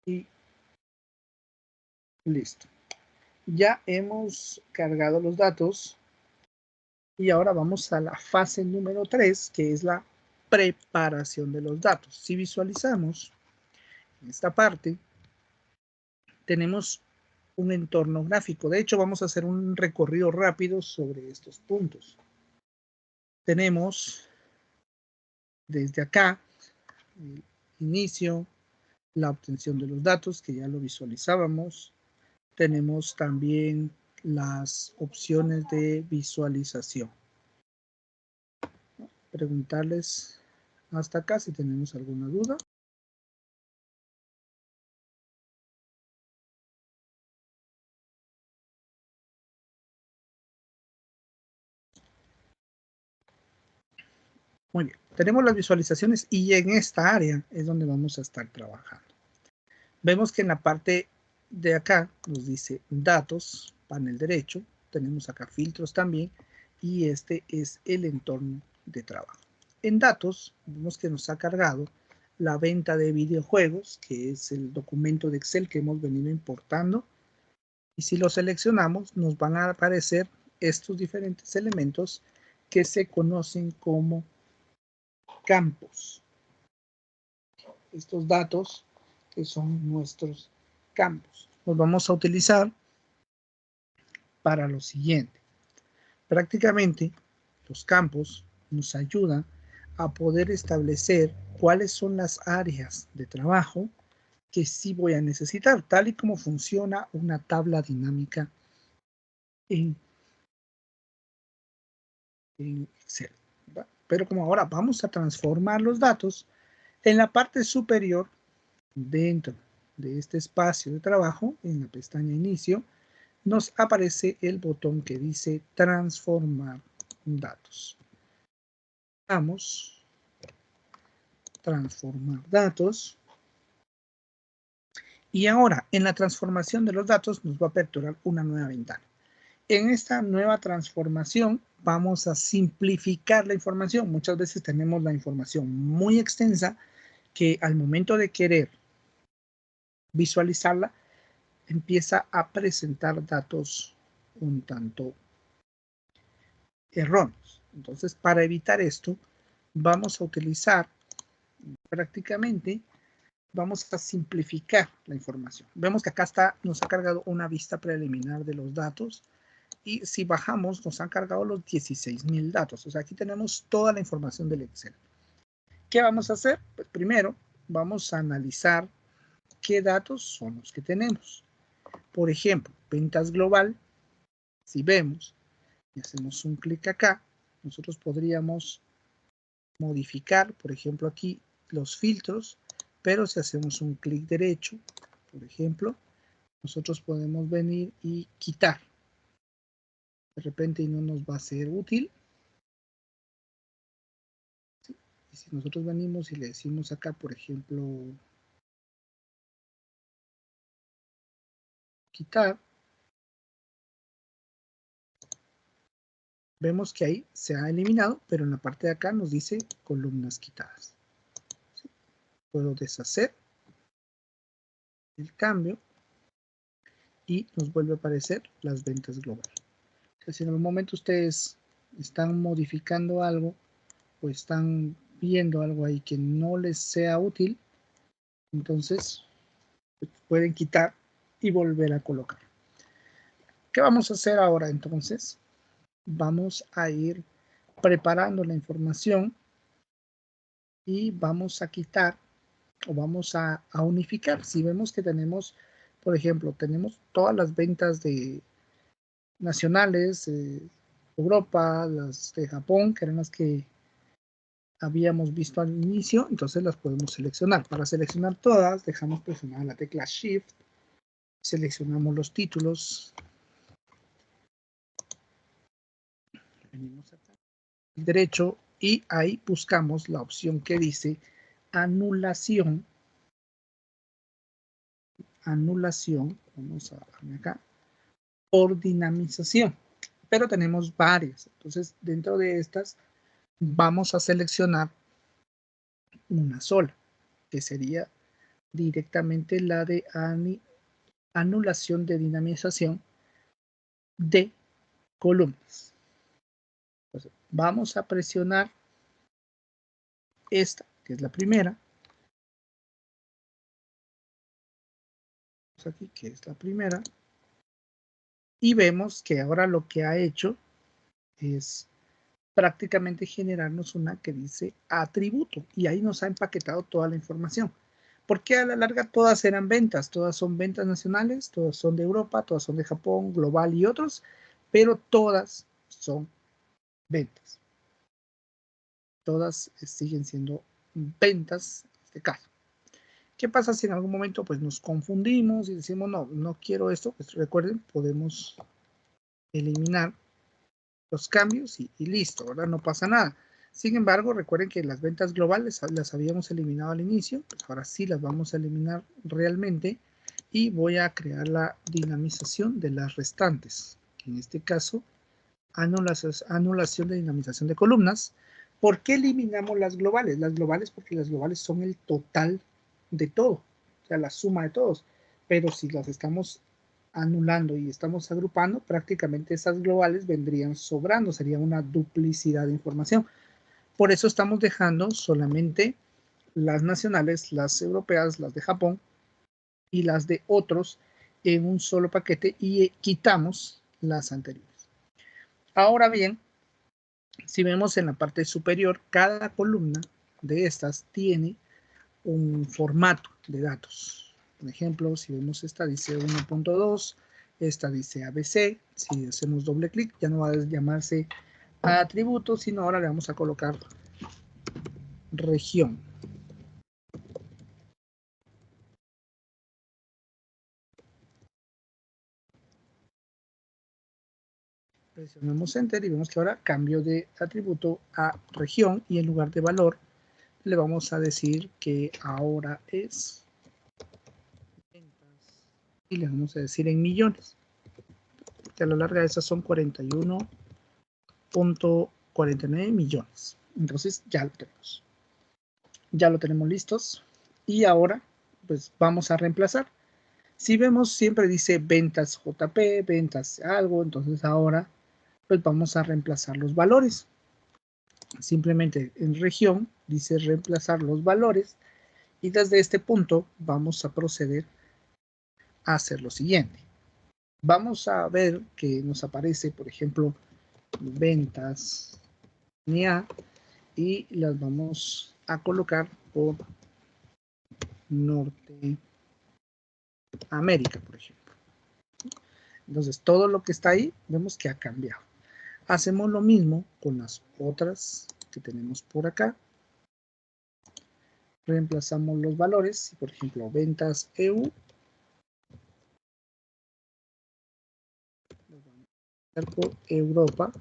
Y listo. Ya hemos cargado los datos y ahora vamos a la fase número 3, que es la preparación de los datos. Si visualizamos en esta parte, tenemos un entorno gráfico. De hecho, vamos a hacer un recorrido rápido sobre estos puntos. Tenemos desde acá el inicio, la obtención de los datos, que ya lo visualizábamos. Tenemos también las opciones de visualización. Preguntarles hasta acá si tenemos alguna duda. Muy bien, tenemos las visualizaciones y en esta área es donde vamos a estar trabajando. Vemos que en la parte de acá nos dice datos, panel derecho, tenemos acá filtros también y este es el entorno de trabajo. En datos vemos que nos ha cargado la venta de videojuegos, que es el documento de Excel que hemos venido importando, y si lo seleccionamos nos van a aparecer estos diferentes elementos que se conocen como campos. Estos datos que son nuestros campos. Los vamos a utilizar para lo siguiente. Prácticamente los campos nos ayudan a poder establecer cuáles son las áreas de trabajo que sí voy a necesitar, tal y como funciona una tabla dinámica en Excel. ¿Va? Pero como ahora vamos a transformar los datos, en la parte superior, dentro de este espacio de trabajo, en la pestaña Inicio, nos aparece el botón que dice Transformar datos. Vamos a transformar datos. Y ahora, en la transformación de los datos, nos va a aperturar una nueva ventana. En esta nueva transformación, vamos a simplificar la información. Muchas veces tenemos la información muy extensa que al momento de querer visualizarla, empieza a presentar datos un tanto erróneos. Entonces, para evitar esto, vamos a utilizar prácticamente, vamos a simplificar la información. Vemos que acá nos ha cargado una vista preliminar de los datos y si bajamos nos han cargado los 16,000 datos. O sea, aquí tenemos toda la información del Excel. ¿Qué vamos a hacer? Pues primero vamos a analizar qué datos son los que tenemos. Por ejemplo, ventas global, si vemos y hacemos un clic acá, nosotros podríamos modificar, por ejemplo, aquí los filtros, pero si hacemos un clic derecho, por ejemplo, nosotros podemos venir y quitar. De repente no nos va a ser útil. ¿Sí? Y si nosotros venimos y le decimos acá, por ejemplo, quitar, vemos que ahí se ha eliminado, pero en la parte de acá nos dice columnas quitadas. ¿Sí? Puedo deshacer el cambio y nos vuelve a aparecer las ventas globales. Si en algún momento ustedes están modificando algo o están viendo algo ahí que no les sea útil, entonces pueden quitar y volver a colocar. ¿Qué vamos a hacer ahora entonces? Vamos a ir preparando la información y vamos a quitar o vamos a unificar. Si vemos que tenemos, por ejemplo, tenemos todas las ventas de nacionales, Europa, las de Japón, que eran las que habíamos visto al inicio, entonces las podemos seleccionar. Para seleccionar todas, dejamos presionada la tecla Shift, seleccionamos los títulos, venimos acá, derecho, y ahí buscamos la opción que dice anulación, vamos a bajarme acá, por dinamización, pero tenemos varias, entonces dentro de estas vamos a seleccionar una sola, que sería directamente la de anulación de dinamización de columnas. Entonces, vamos a presionar esta, que es la primera. Aquí, que es la primera. Y vemos que ahora lo que ha hecho es prácticamente generarnos una que dice atributo. Y ahí nos ha empaquetado toda la información. Porque a la larga todas eran ventas. Todas son ventas nacionales, todas son de Europa, todas son de Japón, global y otros. Pero todas son ventas. Todas siguen siendo ventas en este caso. ¿Qué pasa si en algún momento pues nos confundimos y decimos no quiero esto? Pues recuerden, podemos eliminar los cambios y listo, ¿verdad? No pasa nada. Sin embargo, recuerden que las ventas globales las habíamos eliminado al inicio, pues ahora sí las vamos a eliminar realmente y voy a crear la dinamización de las restantes. En este caso, anulación de dinamización de columnas. ¿Por qué eliminamos las globales? Las globales porque las globales son el total de todo, o sea, la suma de todos. Pero si las estamos anulando y estamos agrupando, prácticamente esas globales vendrían sobrando, sería una duplicidad de información. Por eso estamos dejando solamente las nacionales, las europeas, las de Japón y las de otros en un solo paquete y quitamos las anteriores. Ahora bien, si vemos en la parte superior, cada columna de estas tiene un formato de datos. Por ejemplo, si vemos esta dice 1.2, esta dice ABC. Si hacemos doble clic, ya no va a llamarse atributo, sino ahora le vamos a colocar región. Presionamos Enter y vemos que ahora cambio de atributo a región y en lugar de valor le vamos a decir que ahora es y le vamos a decir en millones. Que a la larga de esas son 41.49 millones. Entonces ya lo tenemos. Ya lo tenemos listos. Y ahora, pues vamos a reemplazar. Si vemos, siempre dice ventas JP, ventas algo, entonces ahora, pues vamos a reemplazar los valores. Simplemente en región dice reemplazar los valores y desde este punto vamos a proceder a hacer lo siguiente. Vamos a ver que nos aparece, por ejemplo, ventas NIA y las vamos a colocar por Norteamérica, por ejemplo. Entonces, todo lo que está ahí, vemos que ha cambiado. Hacemos lo mismo con las otras que tenemos por acá. Reemplazamos los valores, por ejemplo, ventas EU. Por Europa.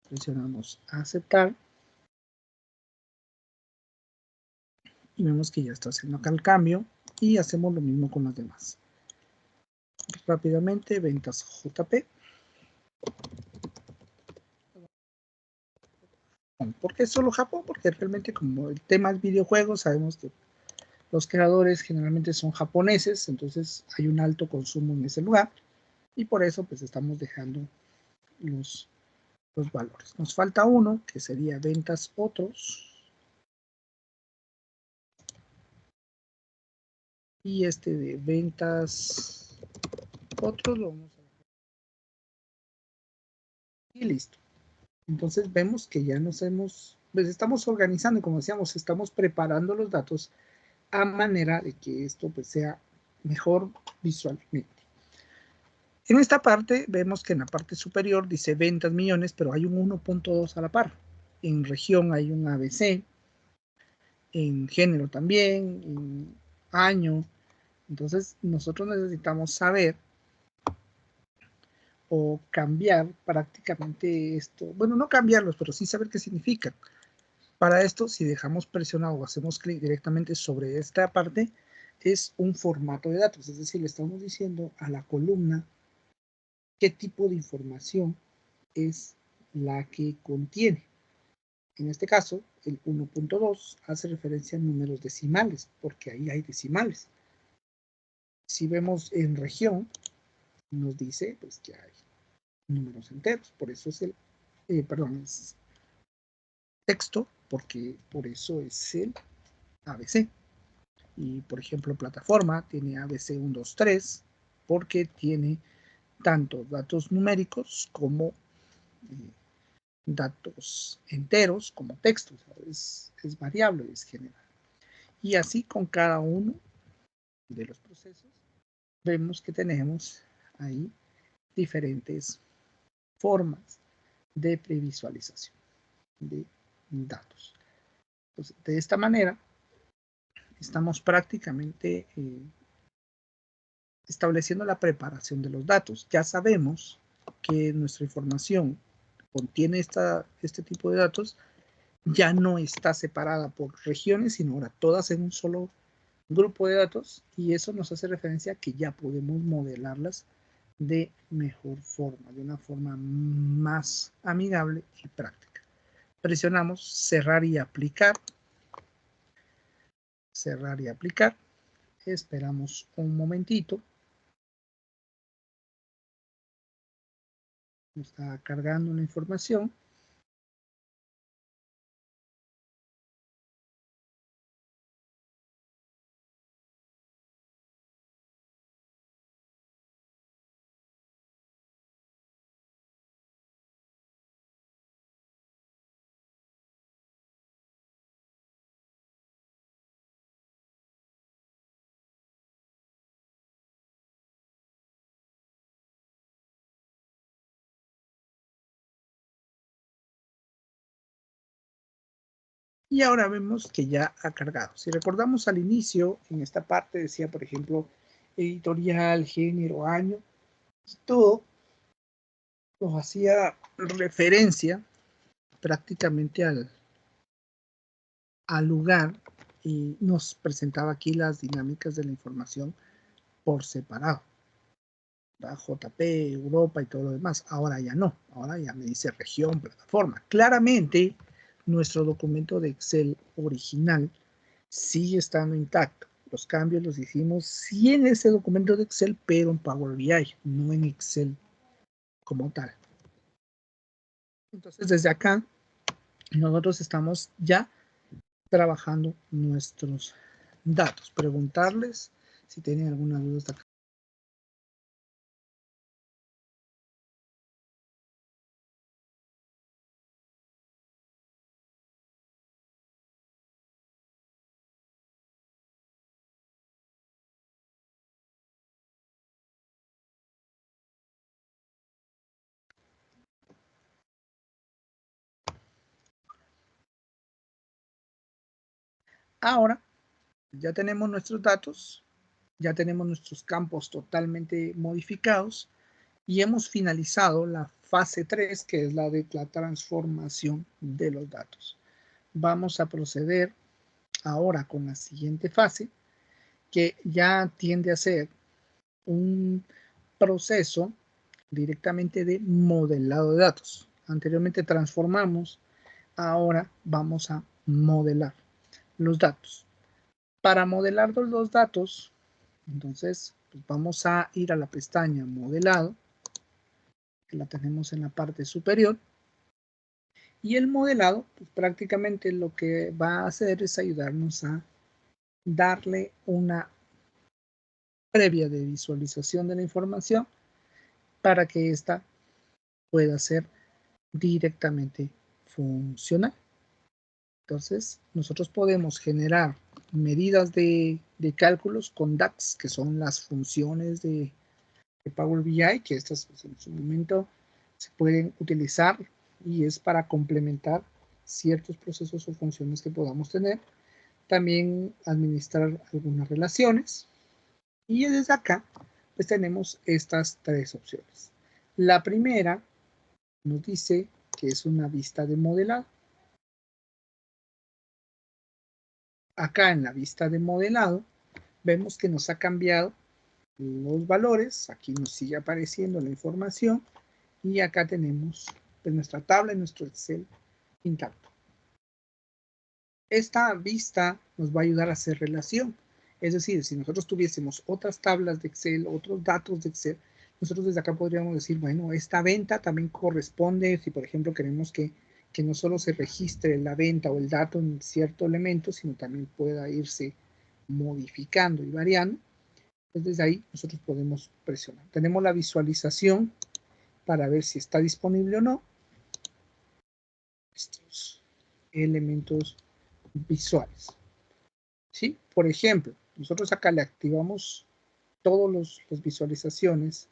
Presionamos aceptar. Y vemos que ya está haciendo acá el cambio. Y hacemos lo mismo con las demás. Rápidamente, ventas JP. ¿Por qué solo Japón? Porque realmente como el tema es videojuegos, sabemos que los creadores generalmente son japoneses, entonces hay un alto consumo en ese lugar y por eso pues estamos dejando los valores. Nos falta uno que sería ventas otros y este de ventas otros lo vamos a dejar y listo. Entonces vemos que ya pues estamos organizando y como decíamos, estamos preparando los datos a manera de que esto pues sea mejor visualmente. En esta parte vemos que en la parte superior dice ventas millones, pero hay un 1.2 a la par. En región hay un ABC, en género también, en año. Entonces nosotros necesitamos saber o cambiar prácticamente esto. Bueno, no cambiarlos, pero sí saber qué significan. Para esto, si dejamos presionado o hacemos clic directamente sobre esta parte, es un formato de datos. Es decir, le estamos diciendo a la columna qué tipo de información es la que contiene. En este caso, el 1.2 hace referencia a números decimales, porque ahí hay decimales. Si vemos en región, nos dice pues, que hay números enteros, por eso es es texto, porque por eso es el ABC. Y por ejemplo, plataforma tiene ABC 1, 2, 3, porque tiene tanto datos numéricos como datos enteros como textos, es variable, es general. Y así con cada uno de los procesos vemos que tenemos ahí diferentes formas de previsualización de datos. Entonces, de esta manera estamos prácticamente estableciendo la preparación de los datos. Ya sabemos que nuestra información contiene este tipo de datos, ya no está separada por regiones, sino ahora todas en un solo grupo de datos y eso nos hace referencia a que ya podemos modelarlas de mejor forma, de una forma más amigable y práctica. Presionamos cerrar y aplicar. Cerrar y aplicar. Esperamos un momentito. Está cargando la información. Y ahora vemos que ya ha cargado. Si recordamos al inicio, en esta parte decía, por ejemplo, editorial, género, año, todo nos hacía referencia prácticamente al lugar y nos presentaba aquí las dinámicas de la información por separado. JP, Europa y todo lo demás. Ahora ya no. Ahora ya me dice región, plataforma. Claramente nuestro documento de Excel original sigue estando intacto. Los cambios los hicimos sí en ese documento de Excel, pero en Power BI, no en Excel como tal. Entonces, desde acá, nosotros estamos ya trabajando nuestros datos. Preguntarles si tienen alguna duda hasta acá. Ahora, ya tenemos nuestros datos, ya tenemos nuestros campos totalmente modificados y hemos finalizado la fase 3, que es la de la transformación de los datos. Vamos a proceder ahora con la siguiente fase, que ya tiende a ser un proceso directamente de modelado de datos. Anteriormente transformamos, ahora vamos a modelar los datos. Para modelar los datos, entonces pues vamos a ir a la pestaña modelado, que la tenemos en la parte superior, y el modelado pues prácticamente lo que va a hacer es ayudarnos a darle una previa de visualización de la información para que ésta pueda ser directamente funcional. Entonces, nosotros podemos generar medidas de cálculos con DAX, que son las funciones de Power BI, que estas pues, en su momento se pueden utilizar y es para complementar ciertos procesos o funciones que podamos tener. También administrar algunas relaciones. Y desde acá, pues tenemos estas tres opciones. La primera nos dice que es una vista de modelado. Acá en la vista de modelado, vemos que nos ha cambiado los valores. Aquí nos sigue apareciendo la información. Y acá tenemos pues, nuestra tabla y nuestro Excel intacto. Esta vista nos va a ayudar a hacer relación. Es decir, si nosotros tuviésemos otras tablas de Excel, otros datos de Excel, nosotros desde acá podríamos decir, bueno, esta venta también corresponde, si por ejemplo queremos que no solo se registre la venta o el dato en cierto elemento, sino también pueda irse modificando y variando, pues desde ahí nosotros podemos presionar. Tenemos la visualización para ver si está disponible o no estos elementos visuales. ¿Sí? Por ejemplo, nosotros acá le activamos todas las visualizaciones,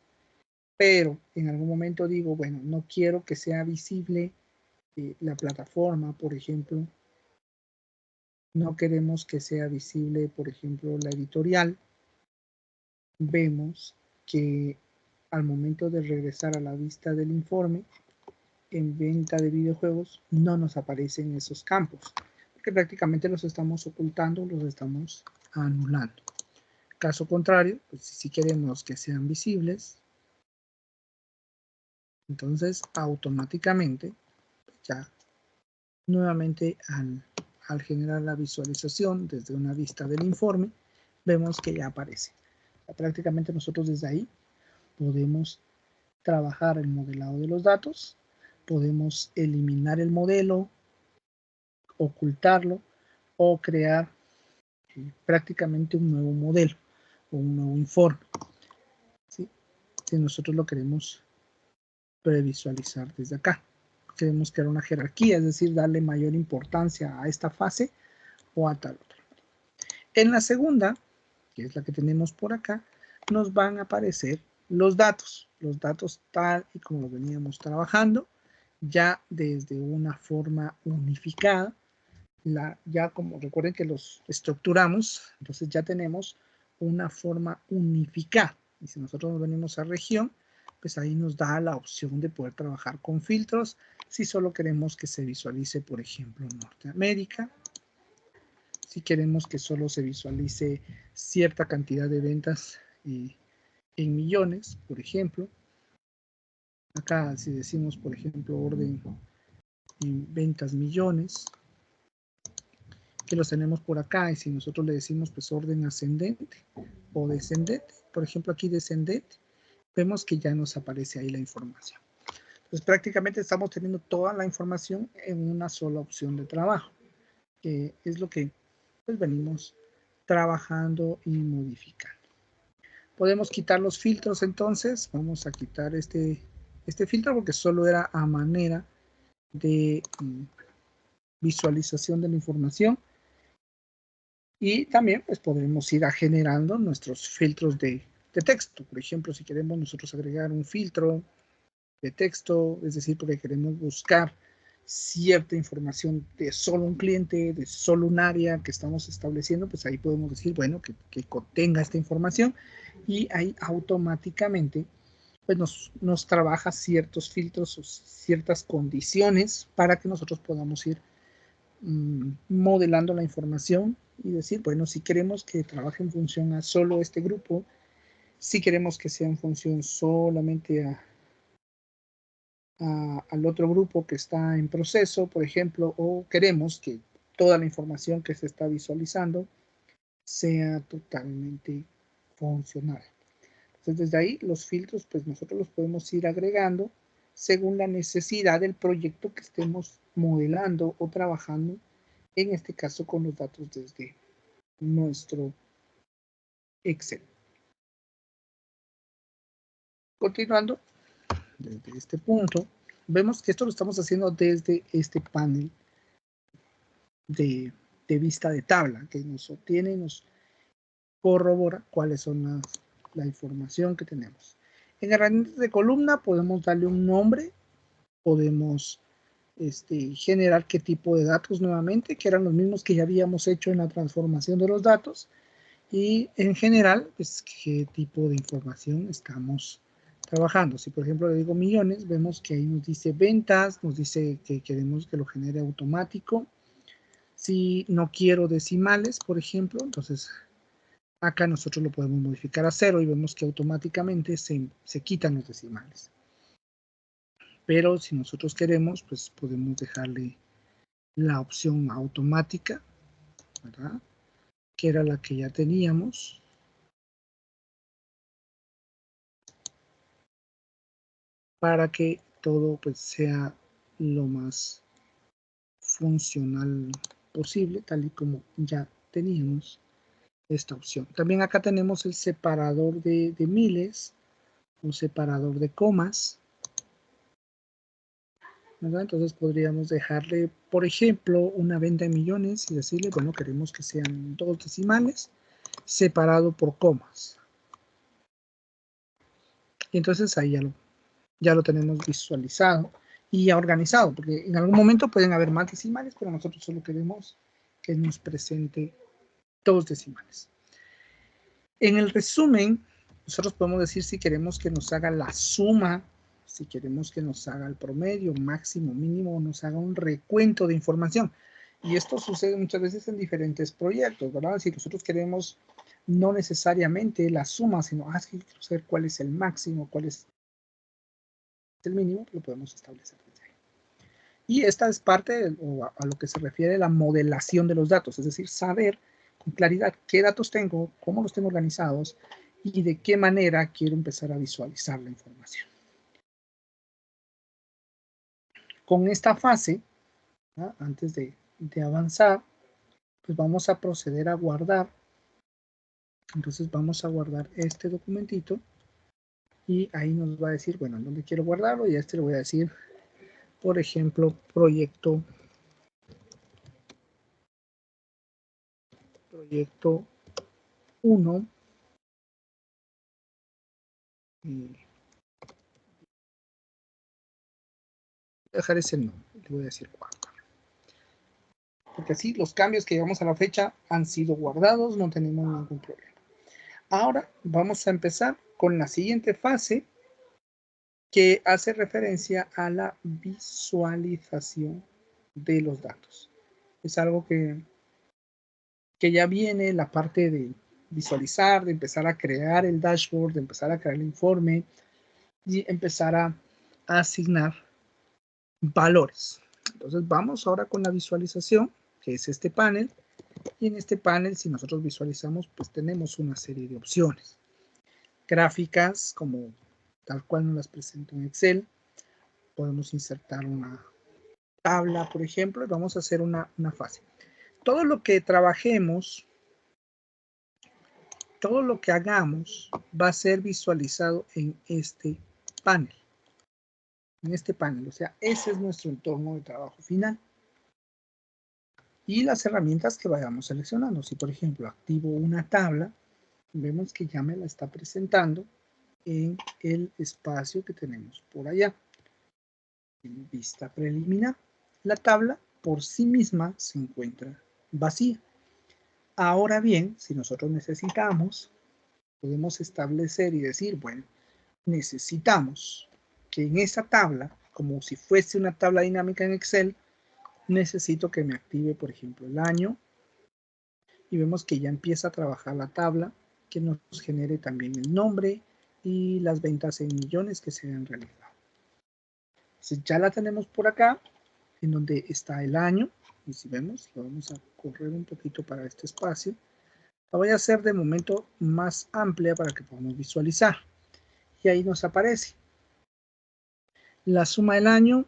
pero en algún momento digo, bueno, no quiero que sea visible la plataforma, por ejemplo. No queremos que sea visible, por ejemplo, la editorial. Vemos que al momento de regresar a la vista del informe, en venta de videojuegos, no nos aparecen esos campos, porque prácticamente los estamos ocultando, los estamos anulando. Caso contrario, pues si queremos que sean visibles, entonces automáticamente ya nuevamente al generar la visualización desde una vista del informe, vemos que ya aparece. Prácticamente nosotros desde ahí podemos trabajar el modelado de los datos, podemos eliminar el modelo, ocultarlo o crear prácticamente un nuevo modelo o un nuevo informe, ¿sí? Si nosotros lo queremos previsualizar desde acá. Queremos crear una jerarquía, es decir, darle mayor importancia a esta fase o a tal otra. En la segunda, que es la que tenemos por acá, nos van a aparecer los datos tal y como lo veníamos trabajando, ya desde una forma unificada. Ya como recuerden que los estructuramos, entonces ya tenemos una forma unificada. Y si nosotros nos venimos a región, pues ahí nos da la opción de poder trabajar con filtros. Si solo queremos que se visualice, por ejemplo, Norteamérica. Si queremos que solo se visualice cierta cantidad de ventas en millones, por ejemplo. Acá si decimos, por ejemplo, orden ventas millones, que los tenemos por acá, y si nosotros le decimos pues orden ascendente o descendente, por ejemplo aquí descendente, vemos que ya nos aparece ahí la información. Entonces prácticamente estamos teniendo toda la información en una sola opción de trabajo, que es lo que pues venimos trabajando y modificando. Podemos quitar los filtros entonces, vamos a quitar este filtro porque solo era a manera de visualización de la información. Y también pues podremos ir generando nuestros filtros de texto. Por ejemplo, si queremos nosotros agregar un filtro de texto, es decir, porque queremos buscar cierta información de solo un cliente, de solo un área que estamos estableciendo, pues ahí podemos decir, bueno, que contenga esta información, y ahí automáticamente pues nos trabaja ciertos filtros o ciertas condiciones para que nosotros podamos ir modelando la información y decir, bueno, si queremos que trabaje en función a solo este grupo, si queremos que sea en función solamente al otro grupo que está en proceso, por ejemplo, o queremos que toda la información que se está visualizando sea totalmente funcional. Entonces, desde ahí los filtros, pues nosotros los podemos ir agregando según la necesidad del proyecto que estemos modelando o trabajando, en este caso con los datos desde nuestro Excel. Continuando, desde este punto, vemos que esto lo estamos haciendo desde este panel de vista de tabla, que nos obtiene y nos corrobora cuáles son la información que tenemos. En herramientas de columna podemos darle un nombre, podemos generar qué tipo de datos nuevamente, que eran los mismos que ya habíamos hecho en la transformación de los datos, y en general, pues qué tipo de información estamos trabajando. Si por ejemplo le digo millones, vemos que ahí nos dice ventas, nos dice que queremos que lo genere automático. Si no quiero decimales, por ejemplo, entonces acá nosotros lo podemos modificar a 0 y vemos que automáticamente se quitan los decimales. Pero si nosotros queremos, pues podemos dejarle la opción automática, ¿verdad? Que era la que ya teníamos. Para que todo pues sea lo más funcional posible, tal y como ya teníamos esta opción. También acá tenemos el separador de miles, un separador de comas, ¿verdad? Entonces podríamos dejarle, por ejemplo, una venta de millones y decirle, bueno, queremos que sean 2 decimales separado por comas. Y entonces ahí ya lo tenemos visualizado y ya organizado, porque en algún momento pueden haber más decimales, pero nosotros solo queremos que nos presente 2 decimales. En el resumen, nosotros podemos decir si queremos que nos haga la suma, si queremos que nos haga el promedio, máximo, mínimo, o nos haga un recuento de información. Y esto sucede muchas veces en diferentes proyectos, ¿verdad? Si nosotros queremos no necesariamente la suma, sino quiero saber cuál es el máximo, cuál es el mínimo, lo podemos establecer desde ahí. Y esta es parte a lo que se refiere la modelación de los datos, es decir, saber con claridad qué datos tengo, cómo los tengo organizados y de qué manera quiero empezar a visualizar la información. Con esta fase, ¿no? Antes de avanzar, pues vamos a proceder a guardar. Entonces vamos a guardar este documentito y ahí nos va a decir, bueno, ¿en dónde quiero guardarlo? Y a este le voy a decir, por ejemplo, proyecto 1. Dejar ese nombre, le voy a decir 4. Porque así los cambios que llevamos a la fecha han sido guardados, no tenemos ningún problema. Ahora vamos a empezar con la siguiente fase, que hace referencia a la visualización de los datos. Es algo que ya viene la parte de visualizar, de empezar a crear el dashboard, de empezar a crear el informe y empezar a asignar valores. Entonces vamos ahora con la visualización, que es este panel. Y en este panel, si nosotros visualizamos, pues tenemos una serie de opciones. Gráficas, como tal cual nos las presento en Excel. Podemos insertar una tabla, por ejemplo, y vamos a hacer una fase. Todo lo que trabajemos, todo lo que hagamos va a ser visualizado en este panel. En este panel, o sea, ese es nuestro entorno de trabajo final. Y las herramientas que vayamos seleccionando. Si, por ejemplo, activo una tabla, vemos que ya me la está presentando en el espacio que tenemos por allá. En vista preliminar. La tabla por sí misma se encuentra vacía. Ahora bien, si nosotros necesitamos, podemos establecer y decir, bueno, necesitamos que en esa tabla, como si fuese una tabla dinámica en Excel, necesito que me active, por ejemplo, el año. Y vemos que ya empieza a trabajar la tabla, que nos genere también el nombre y las ventas en millones que se han realizado. Entonces ya la tenemos por acá, en donde está el año. Y si vemos, lo vamos a correr un poquito para este espacio. La voy a hacer de momento más amplia para que podamos visualizar. Y ahí nos aparece la suma del año,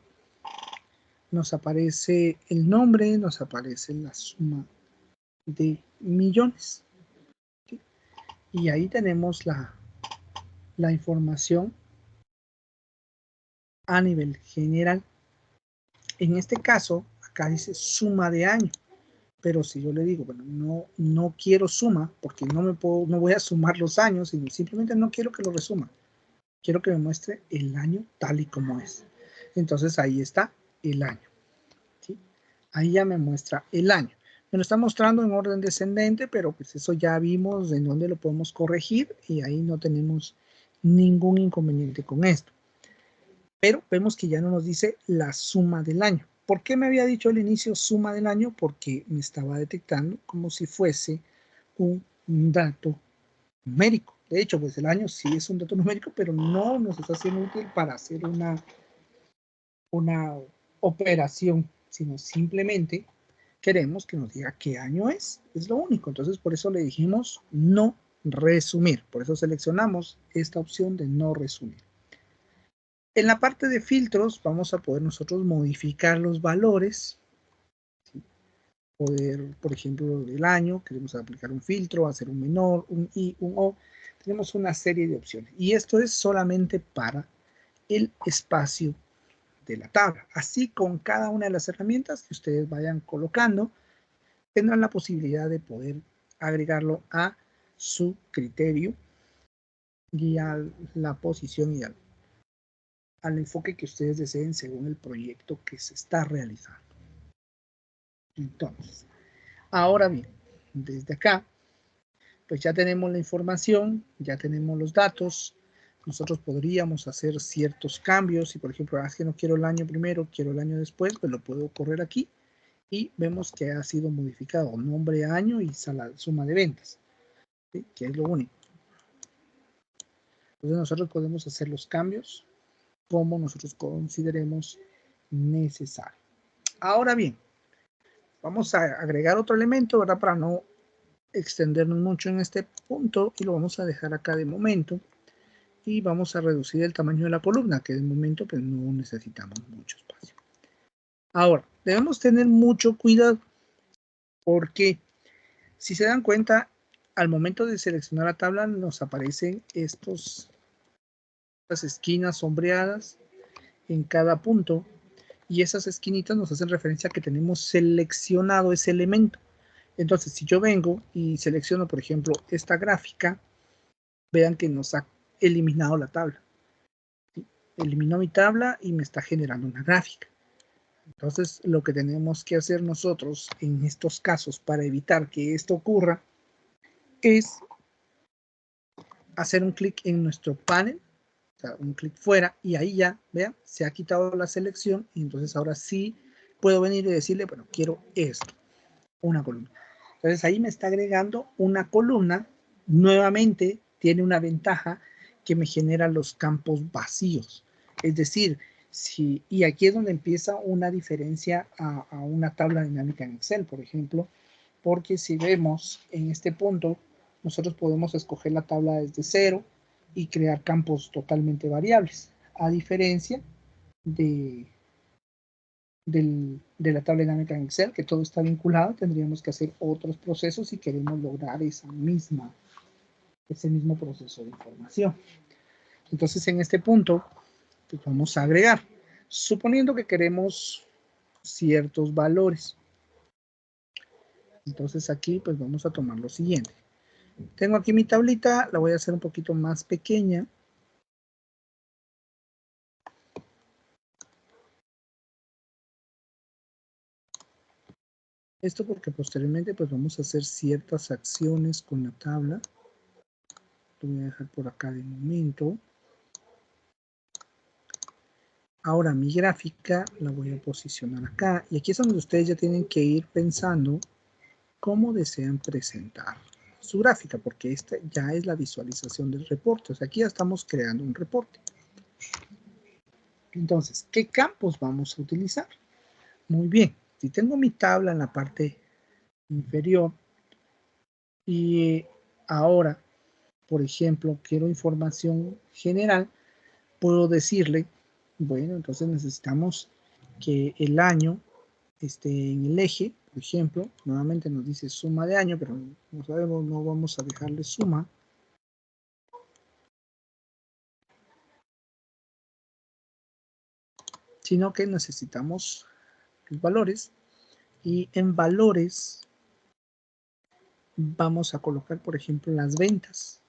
nos aparece el nombre, nos aparece la suma de millones. ¿Sí? Y ahí tenemos la información a nivel general. En este caso, acá dice suma de año. Pero si yo le digo, bueno, no quiero suma, porque no voy a sumar los años, sino simplemente no quiero que lo resuma. Quiero que me muestre el año tal y como es. Entonces ahí está el año. ¿Sí? Ahí ya me muestra el año. Me lo está mostrando en orden descendente, pero pues eso ya vimos en dónde lo podemos corregir y ahí no tenemos ningún inconveniente con esto. Pero vemos que ya no nos dice la suma del año. ¿Por qué me había dicho al inicio suma del año? Porque me estaba detectando como si fuese un dato numérico. De hecho, pues el año sí es un dato numérico, pero no nos está siendo útil para hacer una operación, sino simplemente queremos que nos diga qué año es lo único. Entonces, por eso le dijimos no resumir. Por eso seleccionamos esta opción de no resumir. En la parte de filtros vamos a poder nosotros modificar los valores. ¿Sí? Poder, por ejemplo, del año, queremos aplicar un filtro, hacer un menor, un I, un O. Tenemos una serie de opciones. Y esto es solamente para el espacio de la tabla. Así con cada una de las herramientas que ustedes vayan colocando, tendrán la posibilidad de poder agregarlo a su criterio y a la posición y al enfoque que ustedes deseen según el proyecto que se está realizando. Entonces, ahora bien, desde acá, pues ya tenemos la información, ya tenemos los datos. Nosotros podríamos hacer ciertos cambios. Si por ejemplo, es que no quiero el año primero, quiero el año después, pues lo puedo correr aquí y vemos que ha sido modificado nombre, año y suma de ventas, ¿sí? Que es lo único. Entonces nosotros podemos hacer los cambios como nosotros consideremos necesario. Ahora bien, vamos a agregar otro elemento, ¿verdad? Para no extendernos mucho en este punto y lo vamos a dejar acá de momento y vamos a reducir el tamaño de la columna, que de momento pues no necesitamos mucho espacio. Ahora, debemos tener mucho cuidado porque si se dan cuenta, al momento de seleccionar la tabla nos aparecen estas esquinas sombreadas en cada punto y esas esquinitas nos hacen referencia a que tenemos seleccionado ese elemento. Entonces, si yo vengo y selecciono, por ejemplo, esta gráfica, vean que nos ha eliminado la tabla. ¿Sí? Eliminó mi tabla y me está generando una gráfica. Entonces, lo que tenemos que hacer nosotros en estos casos para evitar que esto ocurra es hacer un clic en nuestro panel, o sea, un clic fuera, y ahí ya, vean, se ha quitado la selección, y entonces ahora sí puedo venir y decirle, bueno, quiero esto, una columna. Entonces ahí me está agregando una columna, nuevamente tiene una ventaja que me genera los campos vacíos. Es decir, Sí, y aquí es donde empieza una diferencia a una tabla dinámica en Excel, por ejemplo, porque si vemos en este punto, nosotros podemos escoger la tabla desde cero y crear campos totalmente variables, a diferencia de la tabla dinámica en Excel, que todo está vinculado, tendríamos que hacer otros procesos si queremos lograr ese mismo proceso de información. Entonces, en este punto, pues vamos a agregar, suponiendo que queremos ciertos valores. Entonces aquí pues vamos a tomar lo siguiente. Tengo aquí mi tablita, la voy a hacer un poquito más pequeña. Esto porque posteriormente pues vamos a hacer ciertas acciones con la tabla. Lo voy a dejar por acá de momento. Ahora mi gráfica la voy a posicionar acá. Y aquí es donde ustedes ya tienen que ir pensando cómo desean presentar su gráfica, porque esta ya es la visualización del reporte. O sea, aquí ya estamos creando un reporte. Entonces, ¿qué campos vamos a utilizar? Muy bien, si tengo mi tabla en la parte inferior y ahora, por ejemplo, quiero información general, puedo decirle, bueno, entonces necesitamos que el año esté en el eje, por ejemplo, nuevamente nos dice suma de año, pero no sabemos, no vamos a dejarle suma. Sino que necesitamos los valores y en valores vamos a colocar, por ejemplo, las ventas.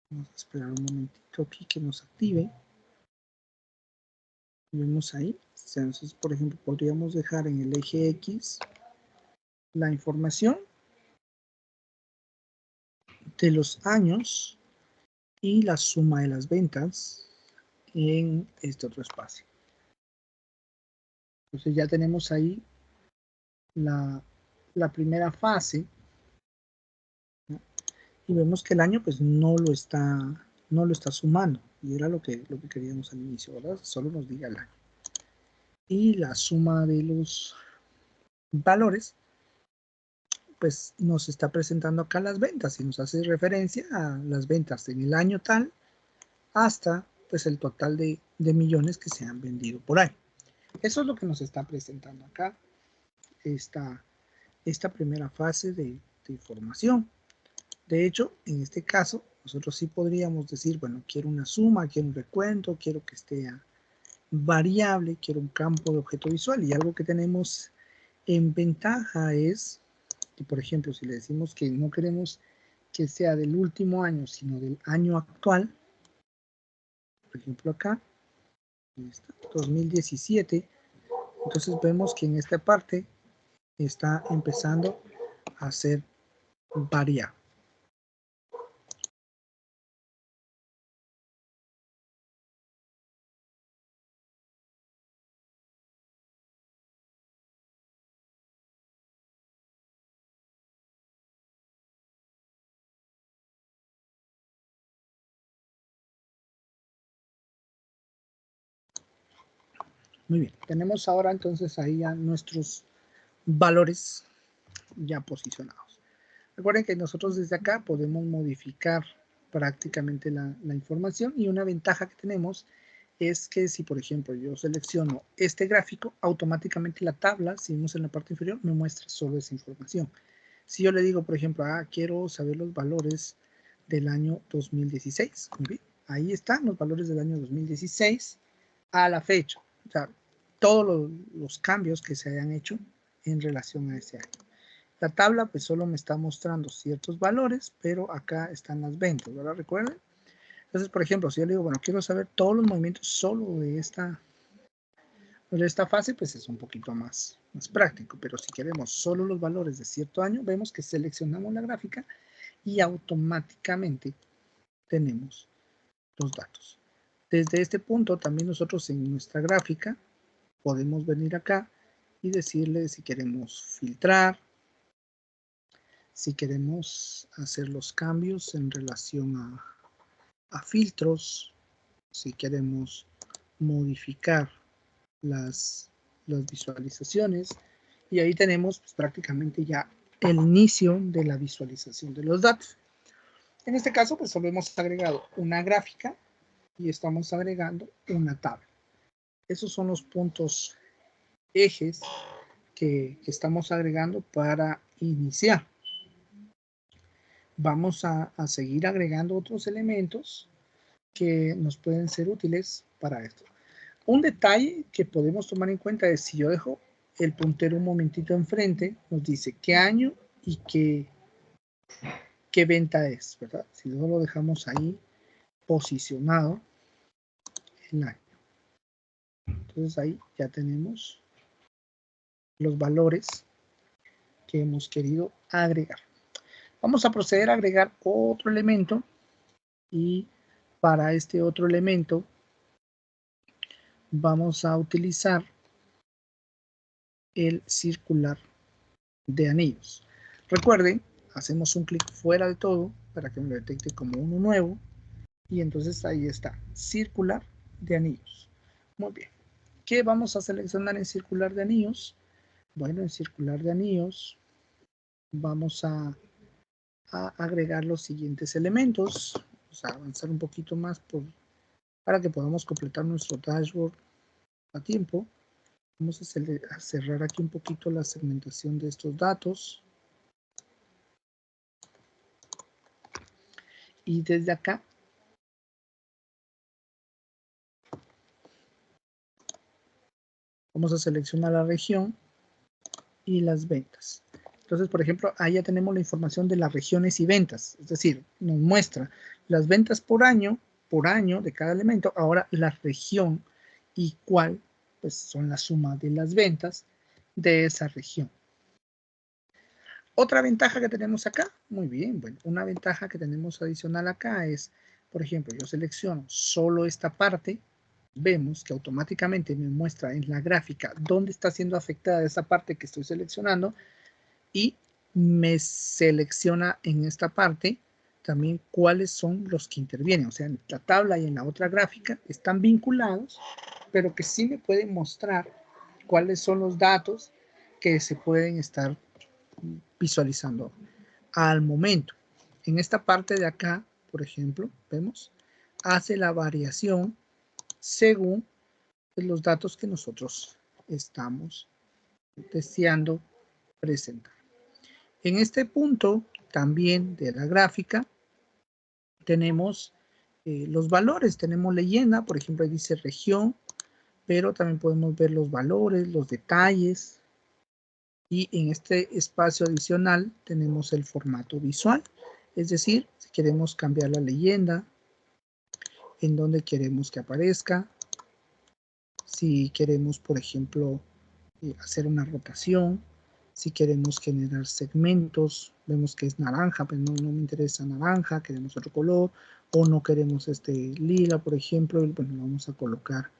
Vamos a esperar un momentito aquí que nos active. Vemos ahí. Entonces, por ejemplo, podríamos dejar en el eje X la información de los años y la suma de las ventas en este otro espacio. Entonces ya tenemos ahí la primera fase, ¿no? Y vemos que el año pues no lo está sumando, y era lo que queríamos al inicio, ¿verdad? Solo nos diga el año. Y la suma de los valores pues nos está presentando acá las ventas y nos hace referencia a las ventas en el año tal hasta pues el total de millones que se han vendido por año. Eso es lo que nos está presentando acá esta primera fase de información. De hecho, en este caso, nosotros sí podríamos decir, bueno, quiero una suma, quiero un recuento, quiero que esté variable, quiero un campo de objeto visual, y algo que tenemos en ventaja es que, por ejemplo, si le decimos que no queremos que sea del último año, sino del año actual, por ejemplo acá, 2017, entonces vemos que en esta parte está empezando a ser variable. Muy bien, tenemos ahora entonces ahí ya nuestros valores ya posicionados. Recuerden que nosotros desde acá podemos modificar prácticamente la información, y una ventaja que tenemos es que si por ejemplo yo selecciono este gráfico, automáticamente la tabla, si vemos en la parte inferior, me muestra solo esa información. Si yo le digo, por ejemplo, quiero saber los valores del año 2016, ¿sí? Ahí están los valores del año 2016 a la fecha. O sea, todos los cambios que se hayan hecho en relación a ese año. La tabla pues solo me está mostrando ciertos valores, pero acá están las ventas, ¿verdad? ¿Recuerden? Entonces, por ejemplo, si yo le digo, bueno, quiero saber todos los movimientos solo de esta fase, pues es un poquito más práctico, pero si queremos solo los valores de cierto año, vemos que seleccionamos la gráfica y automáticamente tenemos los datos. Desde este punto, también nosotros en nuestra gráfica podemos venir acá y decirle si queremos filtrar, si queremos hacer los cambios en relación a filtros, si queremos modificar las visualizaciones, y ahí tenemos pues, prácticamente ya el inicio de la visualización de los datos. En este caso, pues solo hemos agregado una gráfica y estamos agregando una tabla. Esos son los puntos ejes que estamos agregando para iniciar. Vamos a seguir agregando otros elementos que nos pueden ser útiles para esto. Un detalle que podemos tomar en cuenta es si yo dejo el puntero un momentito enfrente, nos dice qué año y qué venta es, ¿verdad? Si luego lo dejamos ahí posicionado, el año. Entonces ahí ya tenemos los valores que hemos querido agregar. Vamos a proceder a agregar otro elemento y para este otro elemento vamos a utilizar el circular de anillos. Recuerden, hacemos un clic fuera de todo para que me lo detecte como uno nuevo y entonces ahí está, circular de anillos. Muy bien. ¿Qué vamos a seleccionar en circular de anillos? Bueno, en circular de anillos vamos a agregar los siguientes elementos. Vamos a avanzar un poquito más para que podamos completar nuestro dashboard a tiempo. Vamos a cerrar aquí un poquito la segmentación de estos datos. Y desde acá vamos a seleccionar la región y las ventas. Entonces, por ejemplo, ahí ya tenemos la información de las regiones y ventas. Es decir, nos muestra las ventas por año de cada elemento. Ahora la región y cuál, pues son la suma de las ventas de esa región. Otra ventaja que tenemos acá, muy bien, bueno, una ventaja que tenemos adicional acá es, por ejemplo, yo selecciono solo esta parte, vemos que automáticamente me muestra en la gráfica dónde está siendo afectada esa parte que estoy seleccionando y me selecciona en esta parte también cuáles son los que intervienen. O sea, en la tabla y en la otra gráfica están vinculados, pero que sí me pueden mostrar cuáles son los datos que se pueden estar visualizando al momento. En esta parte de acá, por ejemplo, vemos, hace la variación según los datos que nosotros estamos deseando presentar. En este punto también de la gráfica tenemos los valores, tenemos leyenda, por ejemplo, ahí dice región, pero también podemos ver los valores, los detalles, y en este espacio adicional tenemos el formato visual, es decir, si queremos cambiar la leyenda, en donde queremos que aparezca, si queremos, por ejemplo, hacer una rotación, si queremos generar segmentos, vemos que es naranja, pero no me interesa naranja, queremos otro color, o no queremos este lila, por ejemplo, y bueno, vamos a colocar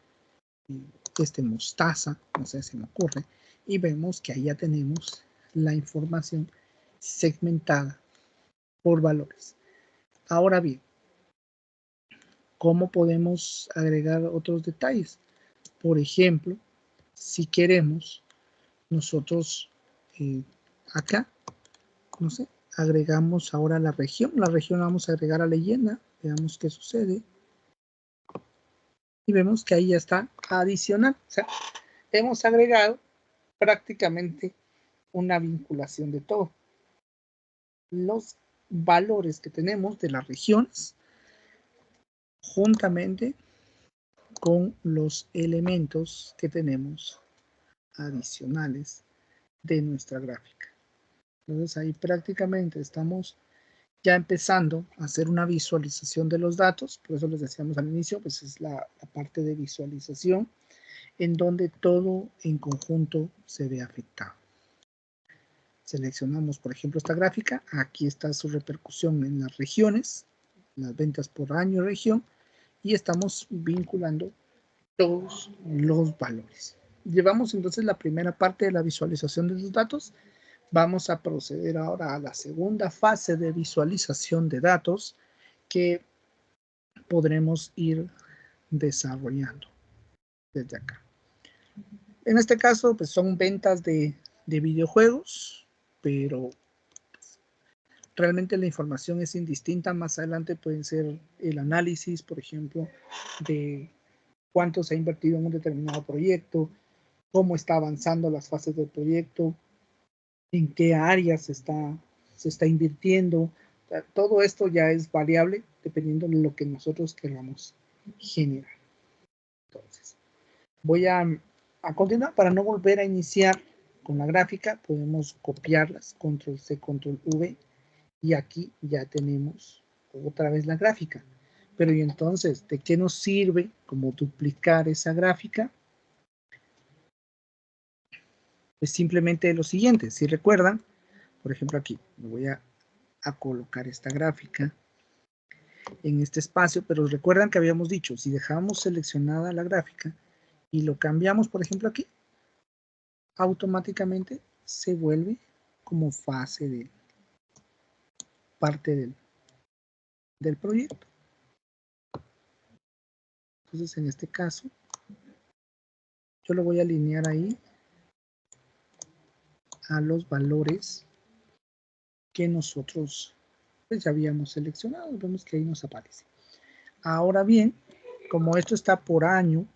este mostaza, no sé, se me ocurre, y vemos que ahí ya tenemos la información segmentada por valores. Ahora bien, ¿cómo podemos agregar otros detalles? Por ejemplo, si queremos nosotros acá, no sé, agregamos ahora la región vamos a agregar a leyenda, veamos qué sucede, y vemos que ahí ya está adicional, o sea, hemos agregado prácticamente una vinculación de todo. Los valores que tenemos de las regiones juntamente con los elementos que tenemos adicionales de nuestra gráfica. Entonces ahí prácticamente estamos ya empezando a hacer una visualización de los datos, por eso les decíamos al inicio, pues es la parte de visualización en donde todo en conjunto se ve afectado. Seleccionamos, por ejemplo, esta gráfica, aquí está su repercusión en las regiones, las ventas por año y región, y estamos vinculando todos los valores. Llevamos entonces la primera parte de la visualización de los datos. Vamos a proceder ahora a la segunda fase de visualización de datos, que podremos ir desarrollando desde acá. En este caso, pues son ventas de videojuegos, pero realmente la información es indistinta. Más adelante pueden ser el análisis, por ejemplo, de cuánto se ha invertido en un determinado proyecto, cómo está avanzando las fases del proyecto, en qué áreas se está invirtiendo. O sea, todo esto ya es variable dependiendo de lo que nosotros queramos generar. Entonces, voy a continuar para no volver a iniciar con la gráfica. Podemos copiarlas, control C, control V, y aquí ya tenemos otra vez la gráfica. Pero y entonces, ¿de qué nos sirve como duplicar esa gráfica? Pues simplemente lo siguiente. Si recuerdan, por ejemplo aquí, me voy a colocar esta gráfica en este espacio, pero recuerdan que habíamos dicho, si dejamos seleccionada la gráfica y lo cambiamos, por ejemplo aquí, automáticamente se vuelve como fase de parte del proyecto. Entonces, en este caso, yo lo voy a alinear ahí a los valores que nosotros pues ya habíamos seleccionado. Vemos que ahí nos aparece. Ahora bien, como esto está por año,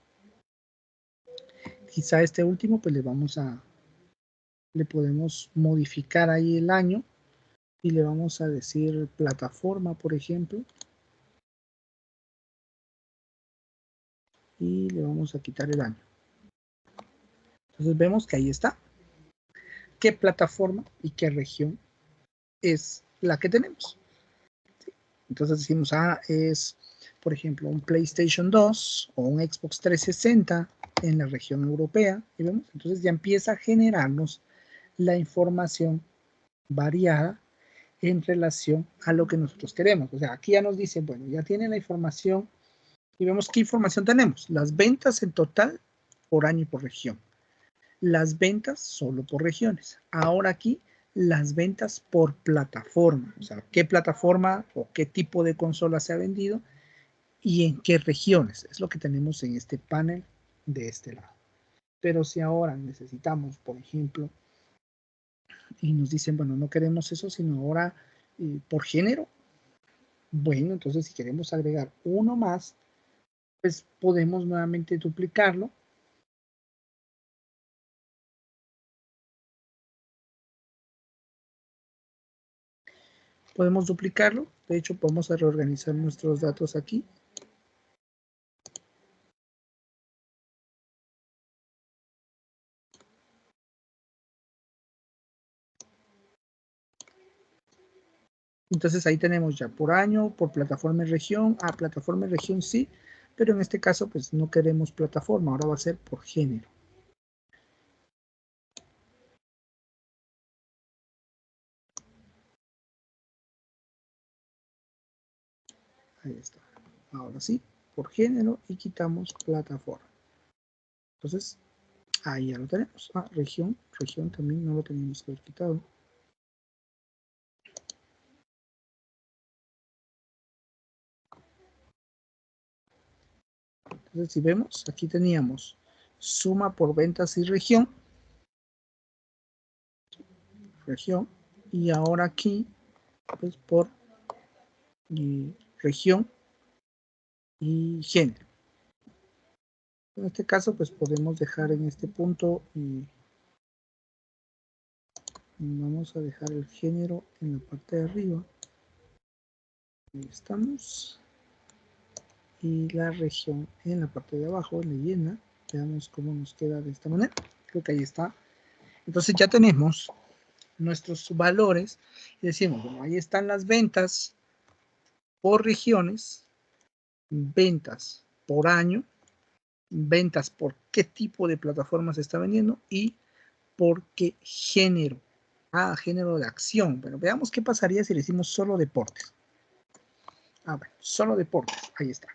quizá este último pues le podemos modificar ahí el año y le vamos a decir plataforma, por ejemplo, y le vamos a quitar el año. Entonces vemos que ahí está qué plataforma y qué región es la que tenemos. Entonces decimos, es, por ejemplo, un PlayStation 2 o un Xbox 360 en la región europea, y vemos, entonces ya empieza a generarnos la información variada en relación a lo que nosotros queremos. O sea, aquí ya nos dicen, bueno, ya tienen la información y vemos qué información tenemos. Las ventas en total por año y por región. Las ventas solo por regiones. Ahora aquí, las ventas por plataforma. O sea, qué plataforma o qué tipo de consola se ha vendido y en qué regiones. Es lo que tenemos en este panel de este lado. Pero si ahora necesitamos, por ejemplo, y nos dicen, bueno, no queremos eso, sino ahora por género. Bueno, entonces si queremos agregar uno más, pues podemos nuevamente duplicarlo. Podemos duplicarlo. De hecho, podemos reorganizar nuestros datos aquí. Entonces ahí tenemos ya por año, por plataforma y región. Plataforma y región sí, pero en este caso pues no queremos plataforma, ahora va a ser por género. Ahí está. Ahora sí, por género y quitamos plataforma. Entonces, ahí ya lo tenemos. Región también no lo teníamos que haber quitado. Entonces, si vemos, aquí teníamos suma por ventas y región, y ahora aquí, pues por región y género. En este caso, pues podemos dejar en este punto y vamos a dejar el género en la parte de arriba. Ahí estamos. Y la región en la parte de abajo, leyenda. Veamos cómo nos queda de esta manera. Creo que ahí está. Entonces ya tenemos nuestros valores y decimos, bueno, ahí están las ventas por regiones, ventas por año, ventas por qué tipo de plataforma se está vendiendo y por qué género. Género de acción. Bueno, veamos qué pasaría si le decimos solo deportes. Bueno, solo deportes. Ahí está.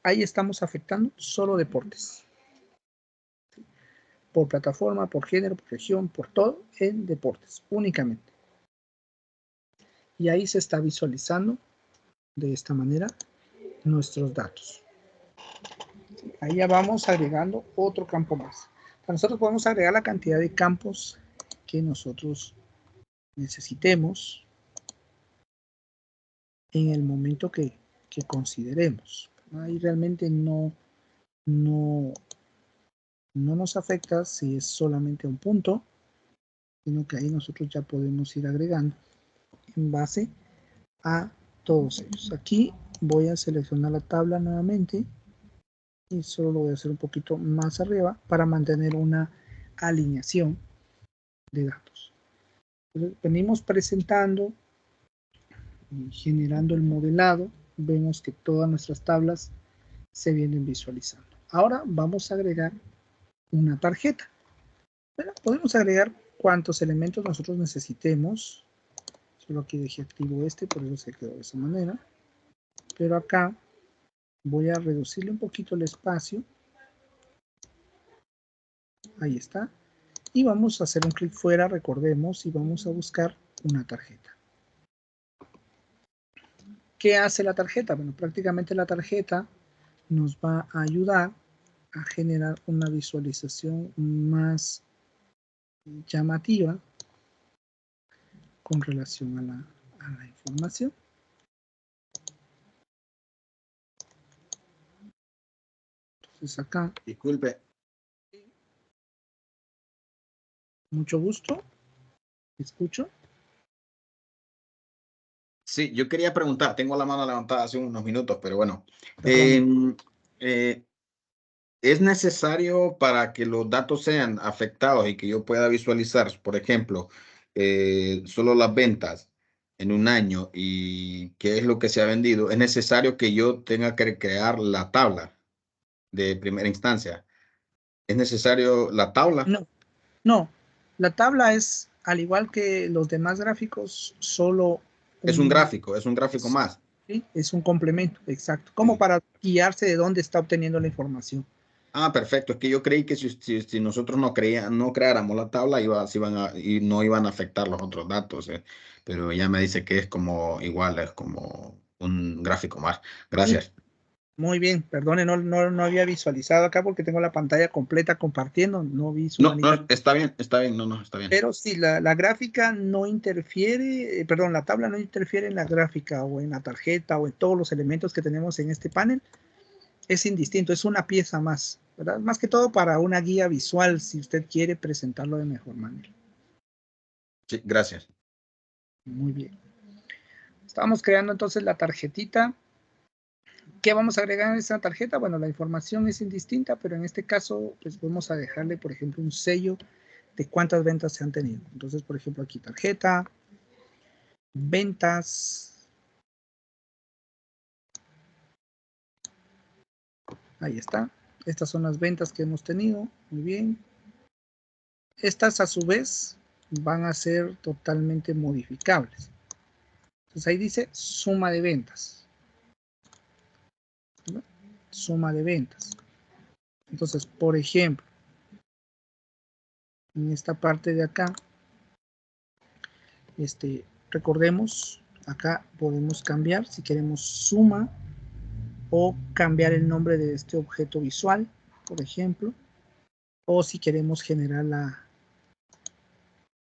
Ahí estamos afectando solo deportes. Por plataforma, por género, por región, por todo en deportes, únicamente. Y ahí se está visualizando de esta manera nuestros datos. Ahí ya vamos agregando otro campo más. Nosotros podemos agregar la cantidad de campos que nosotros necesitemos en el momento que consideremos. Ahí realmente no nos afecta si es solamente un punto, sino que ahí nosotros ya podemos ir agregando en base a todos ellos. Aquí voy a seleccionar la tabla nuevamente y solo lo voy a hacer un poquito más arriba para mantener una alineación de datos. Entonces, venimos presentando y generando el modelado. Vemos que todas nuestras tablas se vienen visualizando. Ahora vamos a agregar una tarjeta. Bueno, podemos agregar cuantos elementos nosotros necesitemos. Solo aquí dejé activo este, por eso se quedó de esa manera. Pero acá voy a reducirle un poquito el espacio. Ahí está. Y vamos a hacer un clic fuera, recordemos, y vamos a buscar una tarjeta. ¿Qué hace la tarjeta? Bueno, prácticamente la tarjeta nos va a ayudar a generar una visualización más llamativa con relación a la información. Entonces acá. Disculpe. Mucho gusto. ¿Escucho? Sí, yo quería preguntar, tengo la mano levantada hace unos minutos, pero bueno. ¿Es necesario para que los datos sean afectados y que yo pueda visualizar, por ejemplo, solo las ventas en un año y qué es lo que se ha vendido? ¿Es necesario que yo tenga que crear la tabla de primera instancia? ¿Es necesario la tabla? No, no. La tabla es, al igual que los demás gráficos, solo Es un gráfico más. ¿sí? Es un complemento, exacto. Como Sí. para guiarse de dónde está obteniendo la información. Ah, perfecto. Es que yo creí que si nosotros no creáramos la tabla, y no iban a afectar los otros datos. Pero ella me dice que es como igual, es como un gráfico más. Gracias. Sí. Muy bien, perdone, no había visualizado acá porque tengo la pantalla completa compartiendo, no vi su No, manita. está bien, está bien. Pero sí, la gráfica no interfiere, perdón, la tabla no interfiere en la gráfica o en la tarjeta o en todos los elementos que tenemos en este panel. Es indistinto, es una pieza más, ¿verdad? Más que todo para una guía visual si usted quiere presentarlo de mejor manera. Sí, gracias. Muy bien. Estamos creando entonces la tarjetita. ¿Qué vamos a agregar en esta tarjeta? Bueno, la información es indistinta, pero en este caso, pues vamos a dejarle, por ejemplo, un sello de cuántas ventas se han tenido. Entonces, por ejemplo, aquí tarjeta, ventas. Ahí está. Estas son las ventas que hemos tenido. Muy bien. Estas, a su vez, van a ser totalmente modificables. Entonces, ahí dice suma de ventas. ¿No? Suma de ventas. Entonces, por ejemplo, en esta parte de acá, recordemos, acá podemos cambiar si queremos suma o cambiar el nombre de este objeto visual, por ejemplo, o si queremos generar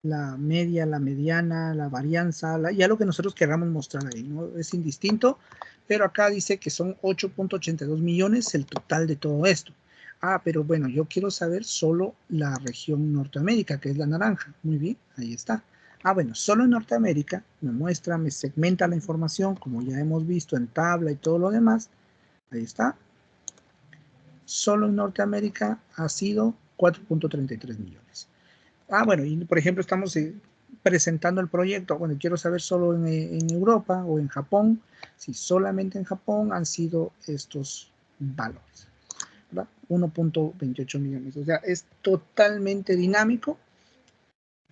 la media, la mediana, la varianza, ya lo que nosotros queramos mostrar ahí, ¿no? Es indistinto, pero acá dice que son 8.82 millones el total de todo esto. Ah, pero bueno, yo quiero saber solo la región Norteamérica, que es la naranja. Muy bien, ahí está. Ah, bueno, solo en Norteamérica me muestra, me segmenta la información, como ya hemos visto en tabla y todo lo demás. Ahí está. Solo en Norteamérica ha sido 4.33 millones. Ah, bueno, y por ejemplo estamos presentando el proyecto. Bueno, quiero saber solo en Europa o en Japón. Si solamente en Japón han sido estos valores. 1.28 millones. O sea, es totalmente dinámico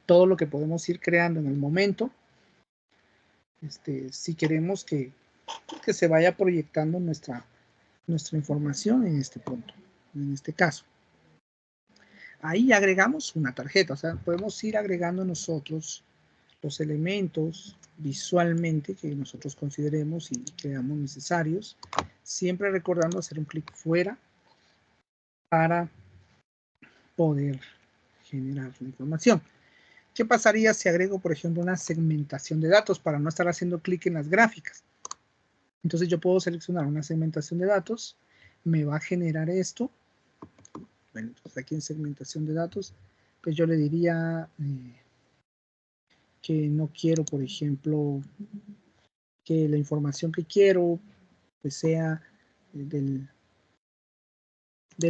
todo lo que podemos ir creando en el momento. Si queremos que se vaya proyectando nuestra información en este punto, en este caso. Ahí agregamos una tarjeta, o sea, podemos ir agregando nosotros los elementos visualmente que nosotros consideremos y creamos necesarios siempre recordando hacer un clic fuera para poder generar la información. ¿Qué pasaría si agrego, por ejemplo, una segmentación de datos para no estar haciendo clic en las gráficas? Entonces yo puedo seleccionar una segmentación de datos, me va a generar esto. Bueno, entonces aquí en segmentación de datos, pues yo le diría que no quiero, por ejemplo, que la información que quiero pues sea del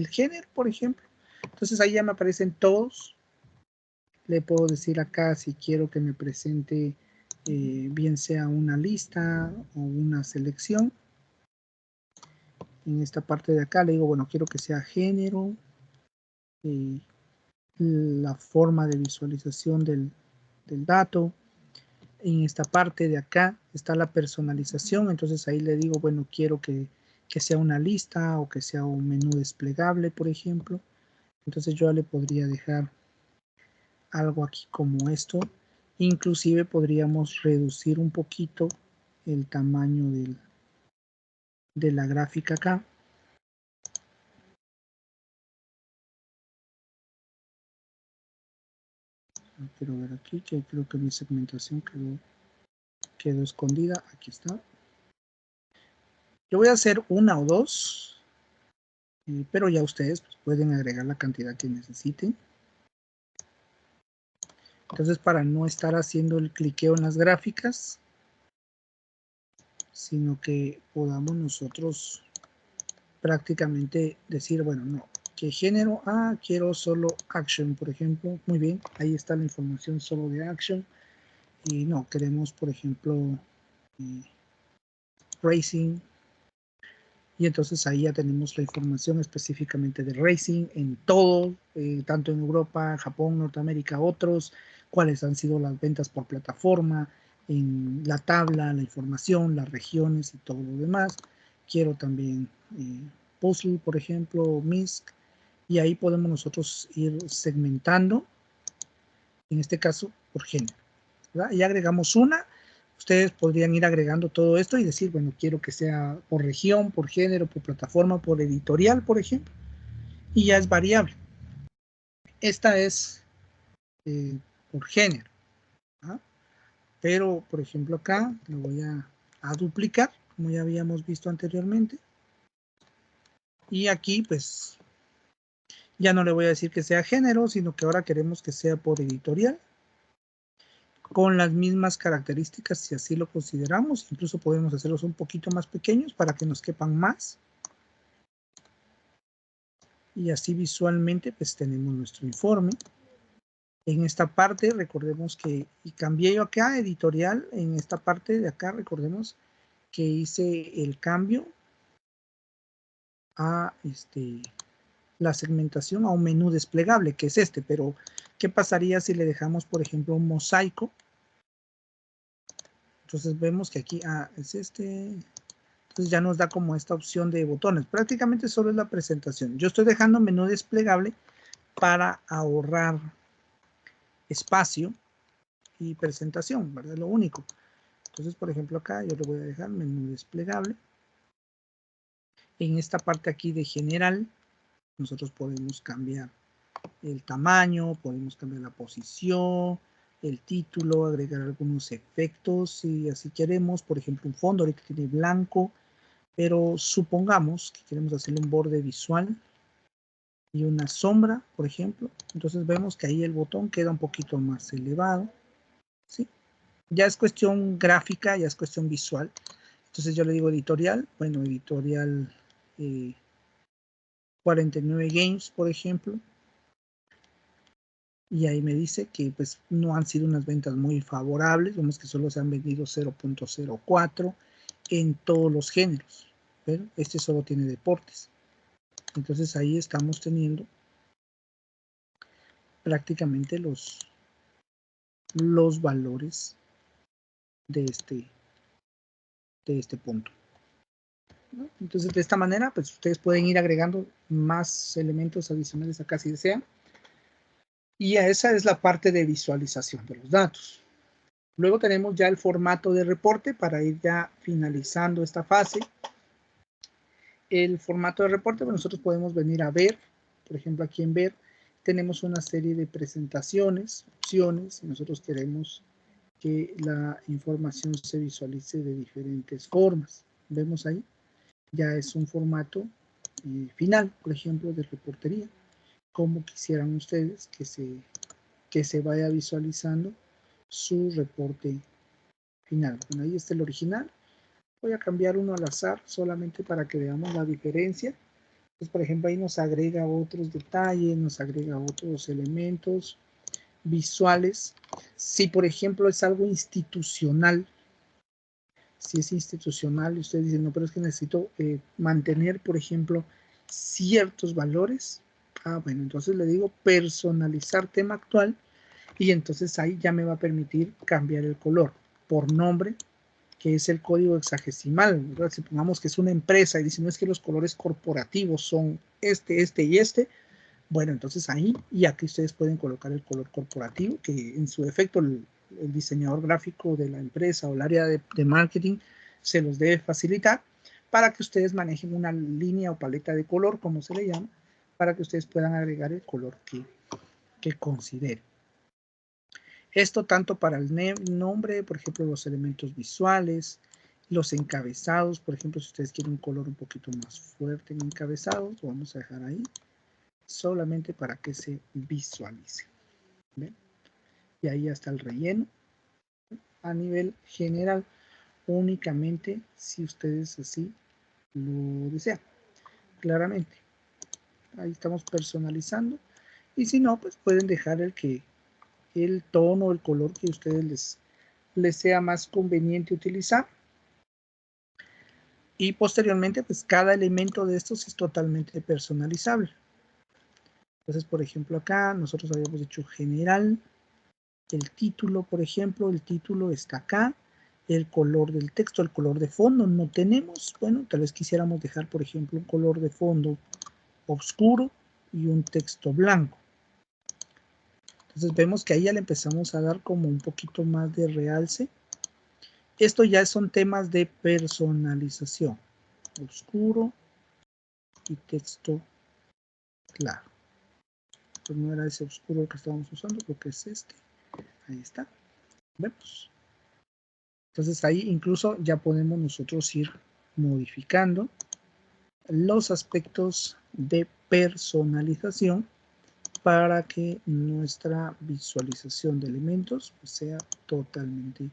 género, por ejemplo. Entonces ahí ya me aparecen todos. Le puedo decir acá si quiero que me presente bien sea una lista o una selección. En esta parte de acá le digo, bueno, quiero que sea género, la forma de visualización del dato. En esta parte de acá está la personalización, entonces ahí le digo, bueno, quiero que sea una lista o que sea un menú desplegable, por ejemplo. Entonces yo le podría dejar algo aquí como esto. Inclusive podríamos reducir un poquito el tamaño de la gráfica acá. Quiero ver aquí que creo que mi segmentación quedó escondida. Aquí está. Yo voy a hacer una o dos, pero ya ustedes pues, pueden agregar la cantidad que necesiten. Entonces, para no estar haciendo el cliqueo en las gráficas, sino que podamos nosotros prácticamente decir, bueno, no, ¿qué género? Quiero solo action, por ejemplo. Muy bien, ahí está la información solo de action. Y no, queremos, por ejemplo, racing. Y entonces ahí ya tenemos la información específicamente de racing en todo, tanto en Europa, Japón, Norteamérica, otros, cuáles han sido las ventas por plataforma, en la tabla, la información, las regiones y todo lo demás. Quiero también puzzle, por ejemplo, MISC, y ahí podemos nosotros ir segmentando, en este caso, por género, ¿verdad? Y agregamos una. Ustedes podrían ir agregando todo esto y decir, bueno, quiero que sea por región, por género, por plataforma, por editorial, por ejemplo, y ya es variable. Esta es por género, ¿ah? Pero, por ejemplo, acá lo voy a duplicar, como ya habíamos visto anteriormente. Y aquí, pues, ya no le voy a decir que sea género, sino que ahora queremos que sea por editorial, con las mismas características si así lo consideramos. Incluso podemos hacerlos un poquito más pequeños para que nos quepan más. Y así visualmente pues tenemos nuestro informe. En esta parte recordemos que, y cambié yo acá editorial, en esta parte de acá recordemos que hice el cambio a la segmentación a un menú desplegable, que es este, pero ¿qué pasaría si le dejamos, por ejemplo, un mosaico? Entonces vemos que aquí, es este, entonces ya nos da como esta opción de botones. Prácticamente solo es la presentación. Yo estoy dejando menú desplegable para ahorrar espacio y presentación, ¿verdad? Lo único. Entonces, por ejemplo, acá yo le voy a dejar menú desplegable. En esta parte aquí de general, nosotros podemos cambiar el tamaño, podemos cambiar la posición, el título, agregar algunos efectos si así queremos. Por ejemplo, un fondo ahorita tiene blanco, pero supongamos que queremos hacerle un borde visual y una sombra, por ejemplo. Entonces vemos que ahí el botón queda un poquito más elevado, ¿sí? Ya es cuestión gráfica, ya es cuestión visual. Entonces yo le digo editorial, bueno, editorial 49 Games, por ejemplo. Y ahí me dice que pues no han sido unas ventas muy favorables, vemos que solo se han vendido 0.04 en todos los géneros, pero este solo tiene deportes. Entonces ahí estamos teniendo prácticamente los valores de este punto, ¿no? Entonces de esta manera pues ustedes pueden ir agregando más elementos adicionales acá si desean, y esa es la parte de visualización de los datos. Luego tenemos ya el formato de reporte para ir ya finalizando esta fase. El formato de reporte, pues nosotros podemos venir a ver, por ejemplo, aquí en ver, tenemos una serie de presentaciones, opciones, y nosotros queremos que la información se visualice de diferentes formas. Vemos ahí, ya es un formato final, por ejemplo, de reportería, como quisieran ustedes que se vaya visualizando su reporte final. Bueno, ahí está el original. Voy a cambiar uno al azar solamente para que veamos la diferencia. Pues, por ejemplo, ahí nos agrega otros detalles, nos agrega otros elementos visuales. Si, por ejemplo, es algo institucional, si es institucional y ustedes dicen, no, pero es que necesito mantener, por ejemplo, ciertos valores. Bueno, entonces le digo personalizar tema actual y entonces ahí ya me va a permitir cambiar el color por nombre, que es el código hexagesimal, ¿verdad? Si pongamos que es una empresa y dicen, no, es que los colores corporativos son este y este, bueno, entonces ahí y aquí ustedes pueden colocar el color corporativo, que en su efecto el diseñador gráfico de la empresa o el área de marketing se los debe facilitar para que ustedes manejen una línea o paleta de color, como se le llama, para que ustedes puedan agregar el color que consideren. Esto tanto para el nombre, por ejemplo, los elementos visuales, los encabezados, por ejemplo, si ustedes quieren un color un poquito más fuerte en encabezados, lo vamos a dejar ahí, solamente para que se visualice. ¿Ven? Y ahí está el relleno. A nivel general, únicamente si ustedes así lo desean. Claramente. Ahí estamos personalizando. Y si no, pues pueden dejar el tono, el color que a ustedes les sea más conveniente utilizar. Y posteriormente, pues cada elemento de estos es totalmente personalizable. Entonces, por ejemplo, acá nosotros habíamos dicho general, el título, por ejemplo, el título está acá, el color del texto, el color de fondo no tenemos. Bueno, tal vez quisiéramos dejar, por ejemplo, un color de fondo oscuro y un texto blanco. Entonces vemos que ahí ya le empezamos a dar como un poquito más de realce. Esto ya son temas de personalización. Oscuro y texto claro. Pues no era ese oscuro que estábamos usando, porque es este. Ahí está. Vemos. Entonces ahí incluso ya podemos nosotros ir modificando los aspectos de personalización para que nuestra visualización de elementos sea totalmente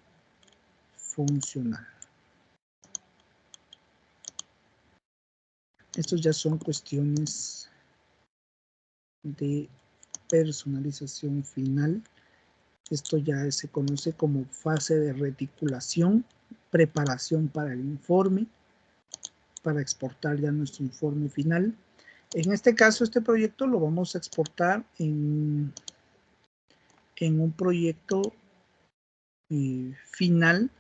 funcional. Estos ya son cuestiones de personalización final. Esto ya se conoce como fase de reticulación, preparación para el informe, para exportar ya nuestro informe final. En este caso, este proyecto lo vamos a exportar en un proyecto final,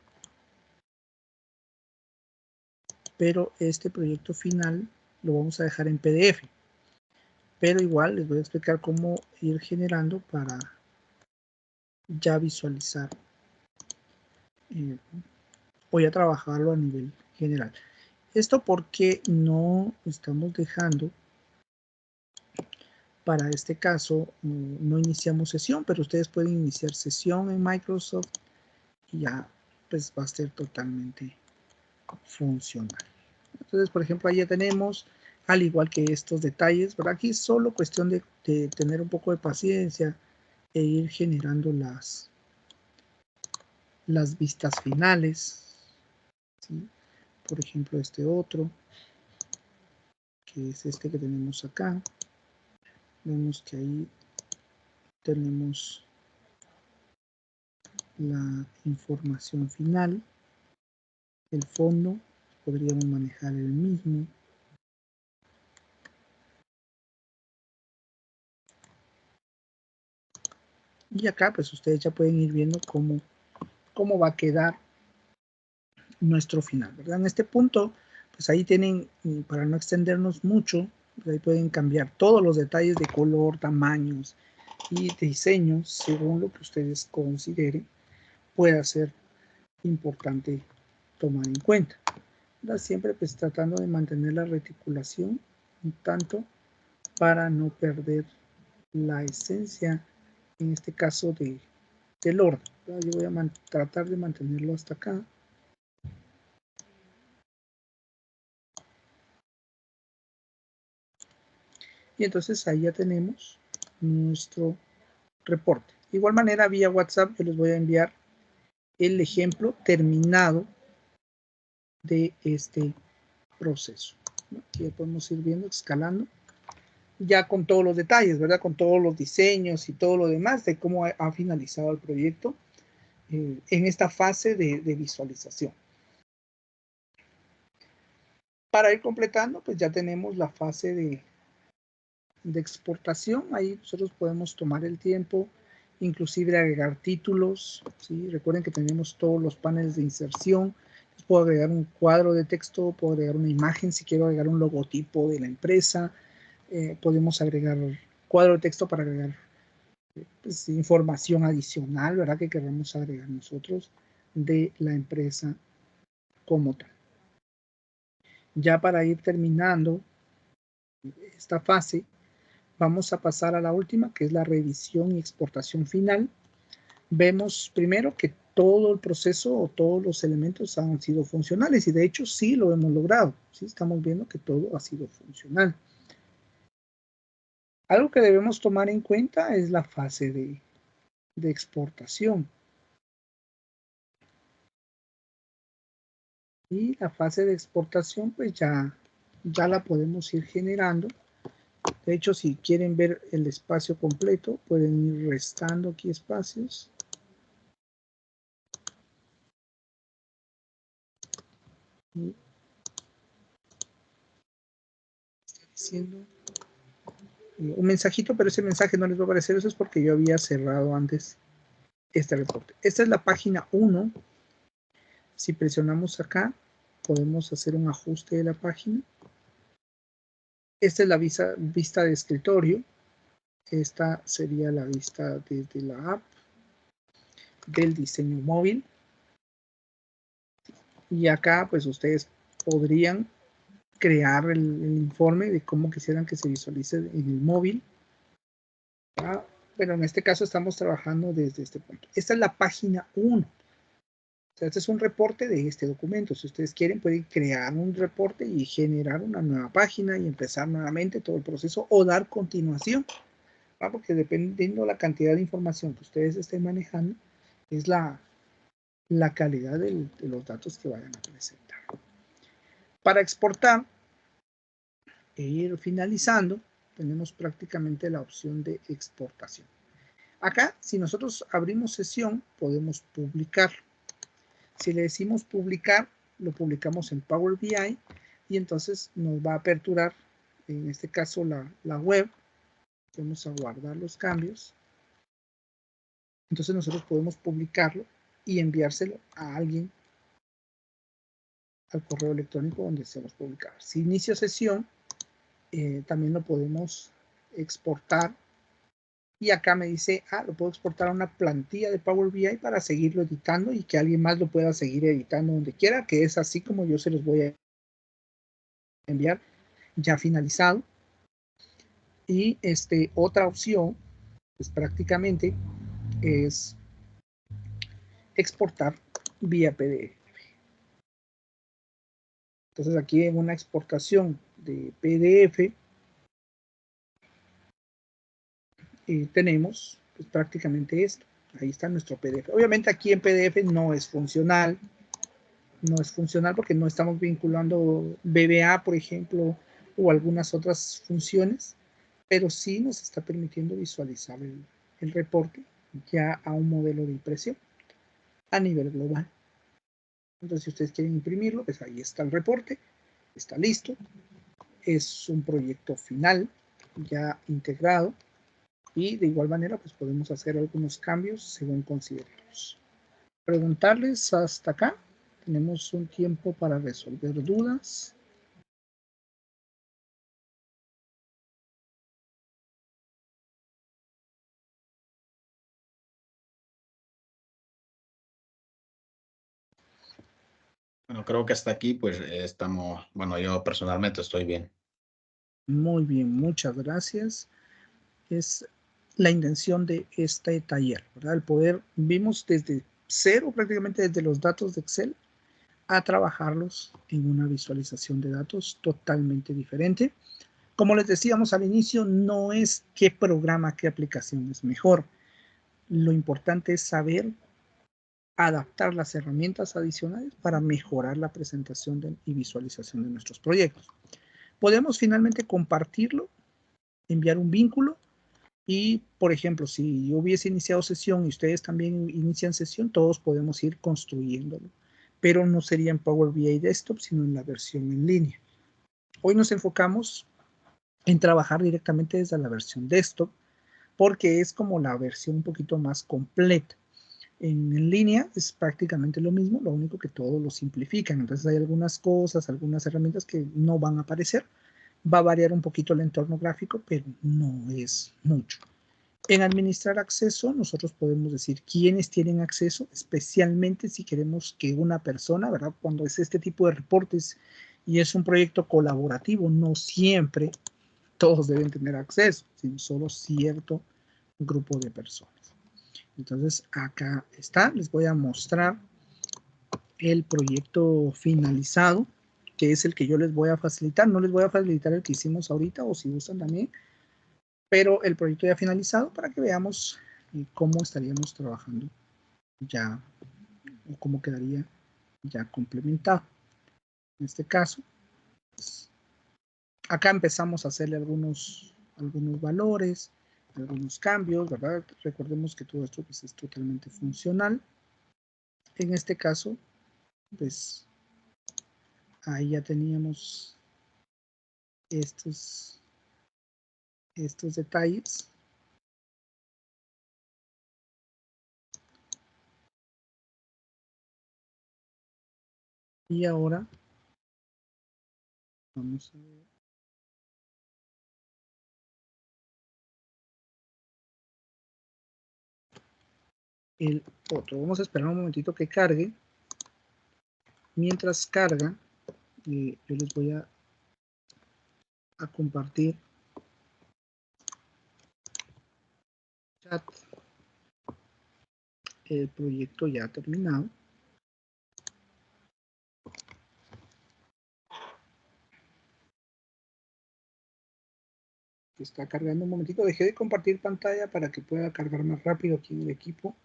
pero este proyecto final lo vamos a dejar en PDF. Pero igual les voy a explicar cómo ir generando para ya visualizar. Voy a trabajarlo a nivel general. Esto porque no estamos dejando, para este caso, no iniciamos sesión, pero ustedes pueden iniciar sesión en Microsoft y ya pues va a ser totalmente funcional. Entonces, por ejemplo, ahí ya tenemos, al igual que estos detalles, ¿verdad? Aquí es solo cuestión de tener un poco de paciencia e ir generando las vistas finales, ¿sí? Por ejemplo, este otro, que es este que tenemos acá. Vemos que ahí tenemos la información final, el fondo, podríamos manejar el mismo. Y acá pues ustedes ya pueden ir viendo cómo va a quedar nuestro final, ¿verdad? En este punto, pues ahí tienen, para no extendernos mucho, pues ahí pueden cambiar todos los detalles de color, tamaños y diseños según lo que ustedes consideren pueda ser importante tomar en cuenta. Siempre pues tratando de mantener la reticulación un tanto para no perder la esencia, en este caso del orden. Yo voy a tratar de mantenerlo hasta acá. Y entonces ahí ya tenemos nuestro reporte. De igual manera, vía WhatsApp yo les voy a enviar el ejemplo terminado de este proceso. Aquí ya podemos ir viendo, escalando, ya con todos los detalles, ¿verdad? Con todos los diseños y todo lo demás de cómo ha finalizado el proyecto en esta fase de visualización. Para ir completando, pues ya tenemos la fase de exportación. Ahí nosotros podemos tomar el tiempo, inclusive agregar títulos, ¿sí? Recuerden que tenemos todos los paneles de inserción. Puedo agregar un cuadro de texto, puedo agregar una imagen, si quiero agregar un logotipo de la empresa. Podemos agregar cuadro de texto para agregar pues, información adicional, ¿verdad? Que queremos agregar nosotros de la empresa como tal. Ya para ir terminando esta fase, vamos a pasar a la última, que es la revisión y exportación final. Vemos primero que todo el proceso o todos los elementos han sido funcionales y de hecho sí lo hemos logrado. ¿Sí? Estamos viendo que todo ha sido funcional. Algo que debemos tomar en cuenta es la fase de exportación. Y la fase de exportación pues ya la podemos ir generando. De hecho, si quieren ver el espacio completo, pueden ir restando aquí espacios. Y está diciendo un mensajito, pero ese mensaje no les va a aparecer. Eso es porque yo había cerrado antes este reporte. Esta es la página 1. Si presionamos acá, podemos hacer un ajuste de la página. Esta es la vista de escritorio. Esta sería la vista desde la app del diseño móvil. Y acá, pues ustedes podrían crear el informe de cómo quisieran que se visualice en el móvil. Pero en este caso estamos trabajando desde este punto. Esta es la página 1. O sea, este es un reporte de este documento. Si ustedes quieren, pueden crear un reporte y generar una nueva página y empezar nuevamente todo el proceso o dar continuación. Porque dependiendo de la cantidad de información que ustedes estén manejando, es la calidad de los datos que vayan a presentar. Para exportar e ir finalizando, tenemos prácticamente la opción de exportación. Acá, si nosotros abrimos sesión, podemos publicar. Si le decimos publicar, lo publicamos en Power BI y entonces nos va a aperturar, en este caso, la web. Vamos a guardar los cambios. Entonces nosotros podemos publicarlo y enviárselo a alguien al correo electrónico donde deseamos publicar. Si inicio sesión, también lo podemos exportar. Y acá me dice, lo puedo exportar a una plantilla de Power BI para seguirlo editando y que alguien más lo pueda seguir editando donde quiera, que es así como yo se los voy a enviar ya finalizado. Y otra opción, pues prácticamente es exportar vía PDF. Entonces aquí en una exportación de PDF tenemos pues, prácticamente esto. Ahí está nuestro PDF. Obviamente aquí en PDF no es funcional. No es funcional porque no estamos vinculando VBA, por ejemplo, o algunas otras funciones, pero sí nos está permitiendo visualizar el reporte ya a un modelo de impresión a nivel global. Entonces, si ustedes quieren imprimirlo, pues ahí está el reporte, está listo. Es un proyecto final ya integrado y de igual manera pues podemos hacer algunos cambios según consideremos. Preguntarles hasta acá. Tenemos un tiempo para resolver dudas. Bueno, creo que hasta aquí, pues estamos, bueno, yo personalmente estoy bien. Muy bien, muchas gracias. Es la intención de este taller, ¿verdad? El poder, vimos desde cero, prácticamente desde los datos de Excel, a trabajarlos en una visualización de datos totalmente diferente. Como les decíamos al inicio, no es qué programa, qué aplicación es mejor. Lo importante es saber adaptar las herramientas adicionales para mejorar la presentación y visualización de nuestros proyectos. Podemos finalmente compartirlo, enviar un vínculo y, por ejemplo, si yo hubiese iniciado sesión y ustedes también inician sesión, todos podemos ir construyéndolo, pero no sería en Power BI Desktop, sino en la versión en línea. Hoy nos enfocamos en trabajar directamente desde la versión desktop, porque es como la versión un poquito más completa. En línea es prácticamente lo mismo, lo único que todo lo simplifican. Entonces hay algunas cosas, algunas herramientas que no van a aparecer. Va a variar un poquito el entorno gráfico, pero no es mucho. En administrar acceso, nosotros podemos decir quiénes tienen acceso, especialmente si queremos que una persona, ¿verdad? Cuando es este tipo de reportes y es un proyecto colaborativo, no siempre todos deben tener acceso, sino solo cierto grupo de personas. Entonces, acá está, les voy a mostrar el proyecto finalizado, que es el que yo les voy a facilitar. No les voy a facilitar el que hicimos ahorita, o si gustan también, pero el proyecto ya finalizado para que veamos cómo estaríamos trabajando ya, o cómo quedaría ya complementado. En este caso, pues, acá empezamos a hacerle algunos valores, algunos cambios, ¿verdad? Recordemos que todo esto pues, es totalmente funcional. En este caso, pues ahí ya teníamos estos detalles. Y ahora vamos a ver el otro. Vamos a esperar un momentito que cargue. Mientras carga, yo les voy a compartir chat el proyecto ya terminado. Está cargando un momentito. Dejé de compartir pantalla para que pueda cargar más rápido aquí en el equipo.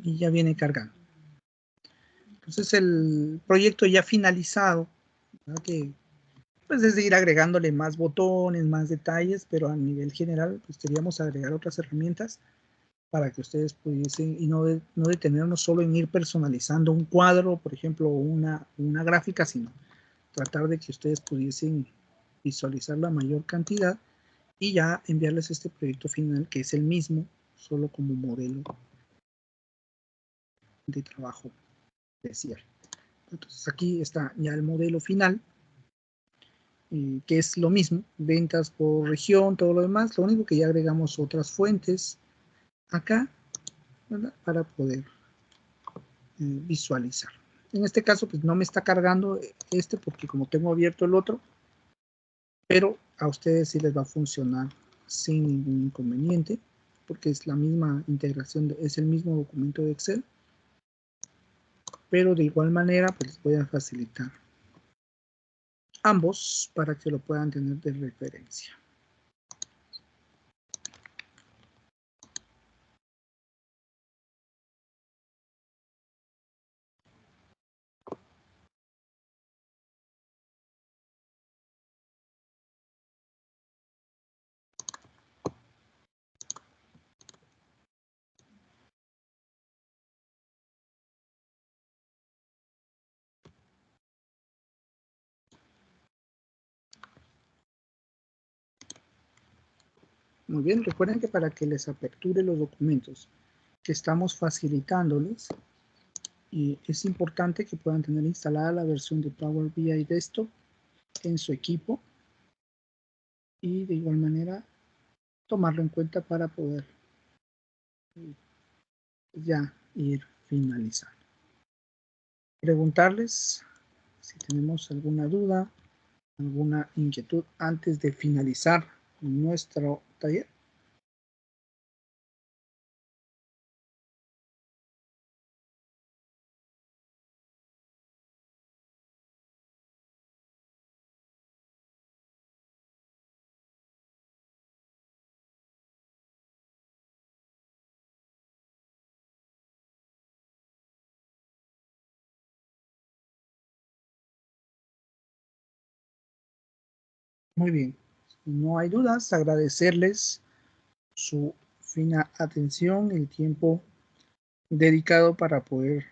Y ya viene cargando. Entonces el proyecto ya finalizado, ¿verdad? Que pues es de ir agregándole más botones, más detalles, pero a nivel general pues queríamos agregar otras herramientas para que ustedes pudiesen, y no detenernos solo en ir personalizando un cuadro, por ejemplo, una gráfica, sino tratar de que ustedes pudiesen visualizar la mayor cantidad y ya enviarles este proyecto final, que es el mismo, solo como modelo de trabajo de cierre. Entonces aquí está ya el modelo final, que es lo mismo, ventas por región, todo lo demás. Lo único que ya agregamos otras fuentes acá, ¿verdad? Para poder visualizar. En este caso, pues no me está cargando este porque como tengo abierto el otro, pero a ustedes sí les va a funcionar sin ningún inconveniente, porque es la misma integración, es el mismo documento de Excel, pero de igual manera, pues les voy a facilitar ambos para que lo puedan tener de referencia. Muy bien, recuerden que para que les aperture los documentos que estamos facilitándoles, es importante que puedan tener instalada la versión de Power BI Desktop en su equipo y de igual manera tomarlo en cuenta para poder ya ir finalizando. Preguntarles si tenemos alguna duda, alguna inquietud antes de finalizar nuestro taller. Muy bien, si no hay dudas, agradecerles su fina atención, el tiempo dedicado para poder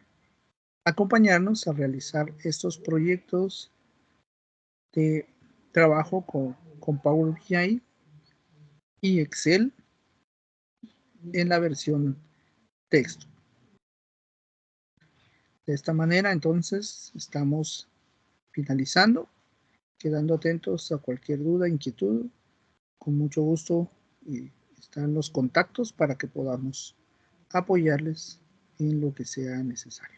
acompañarnos a realizar estos proyectos de trabajo con Power BI y Excel en la versión texto. De esta manera, entonces, estamos finalizando, quedando atentos a cualquier duda, inquietud. Con mucho gusto están los contactos para que podamos apoyarles en lo que sea necesario.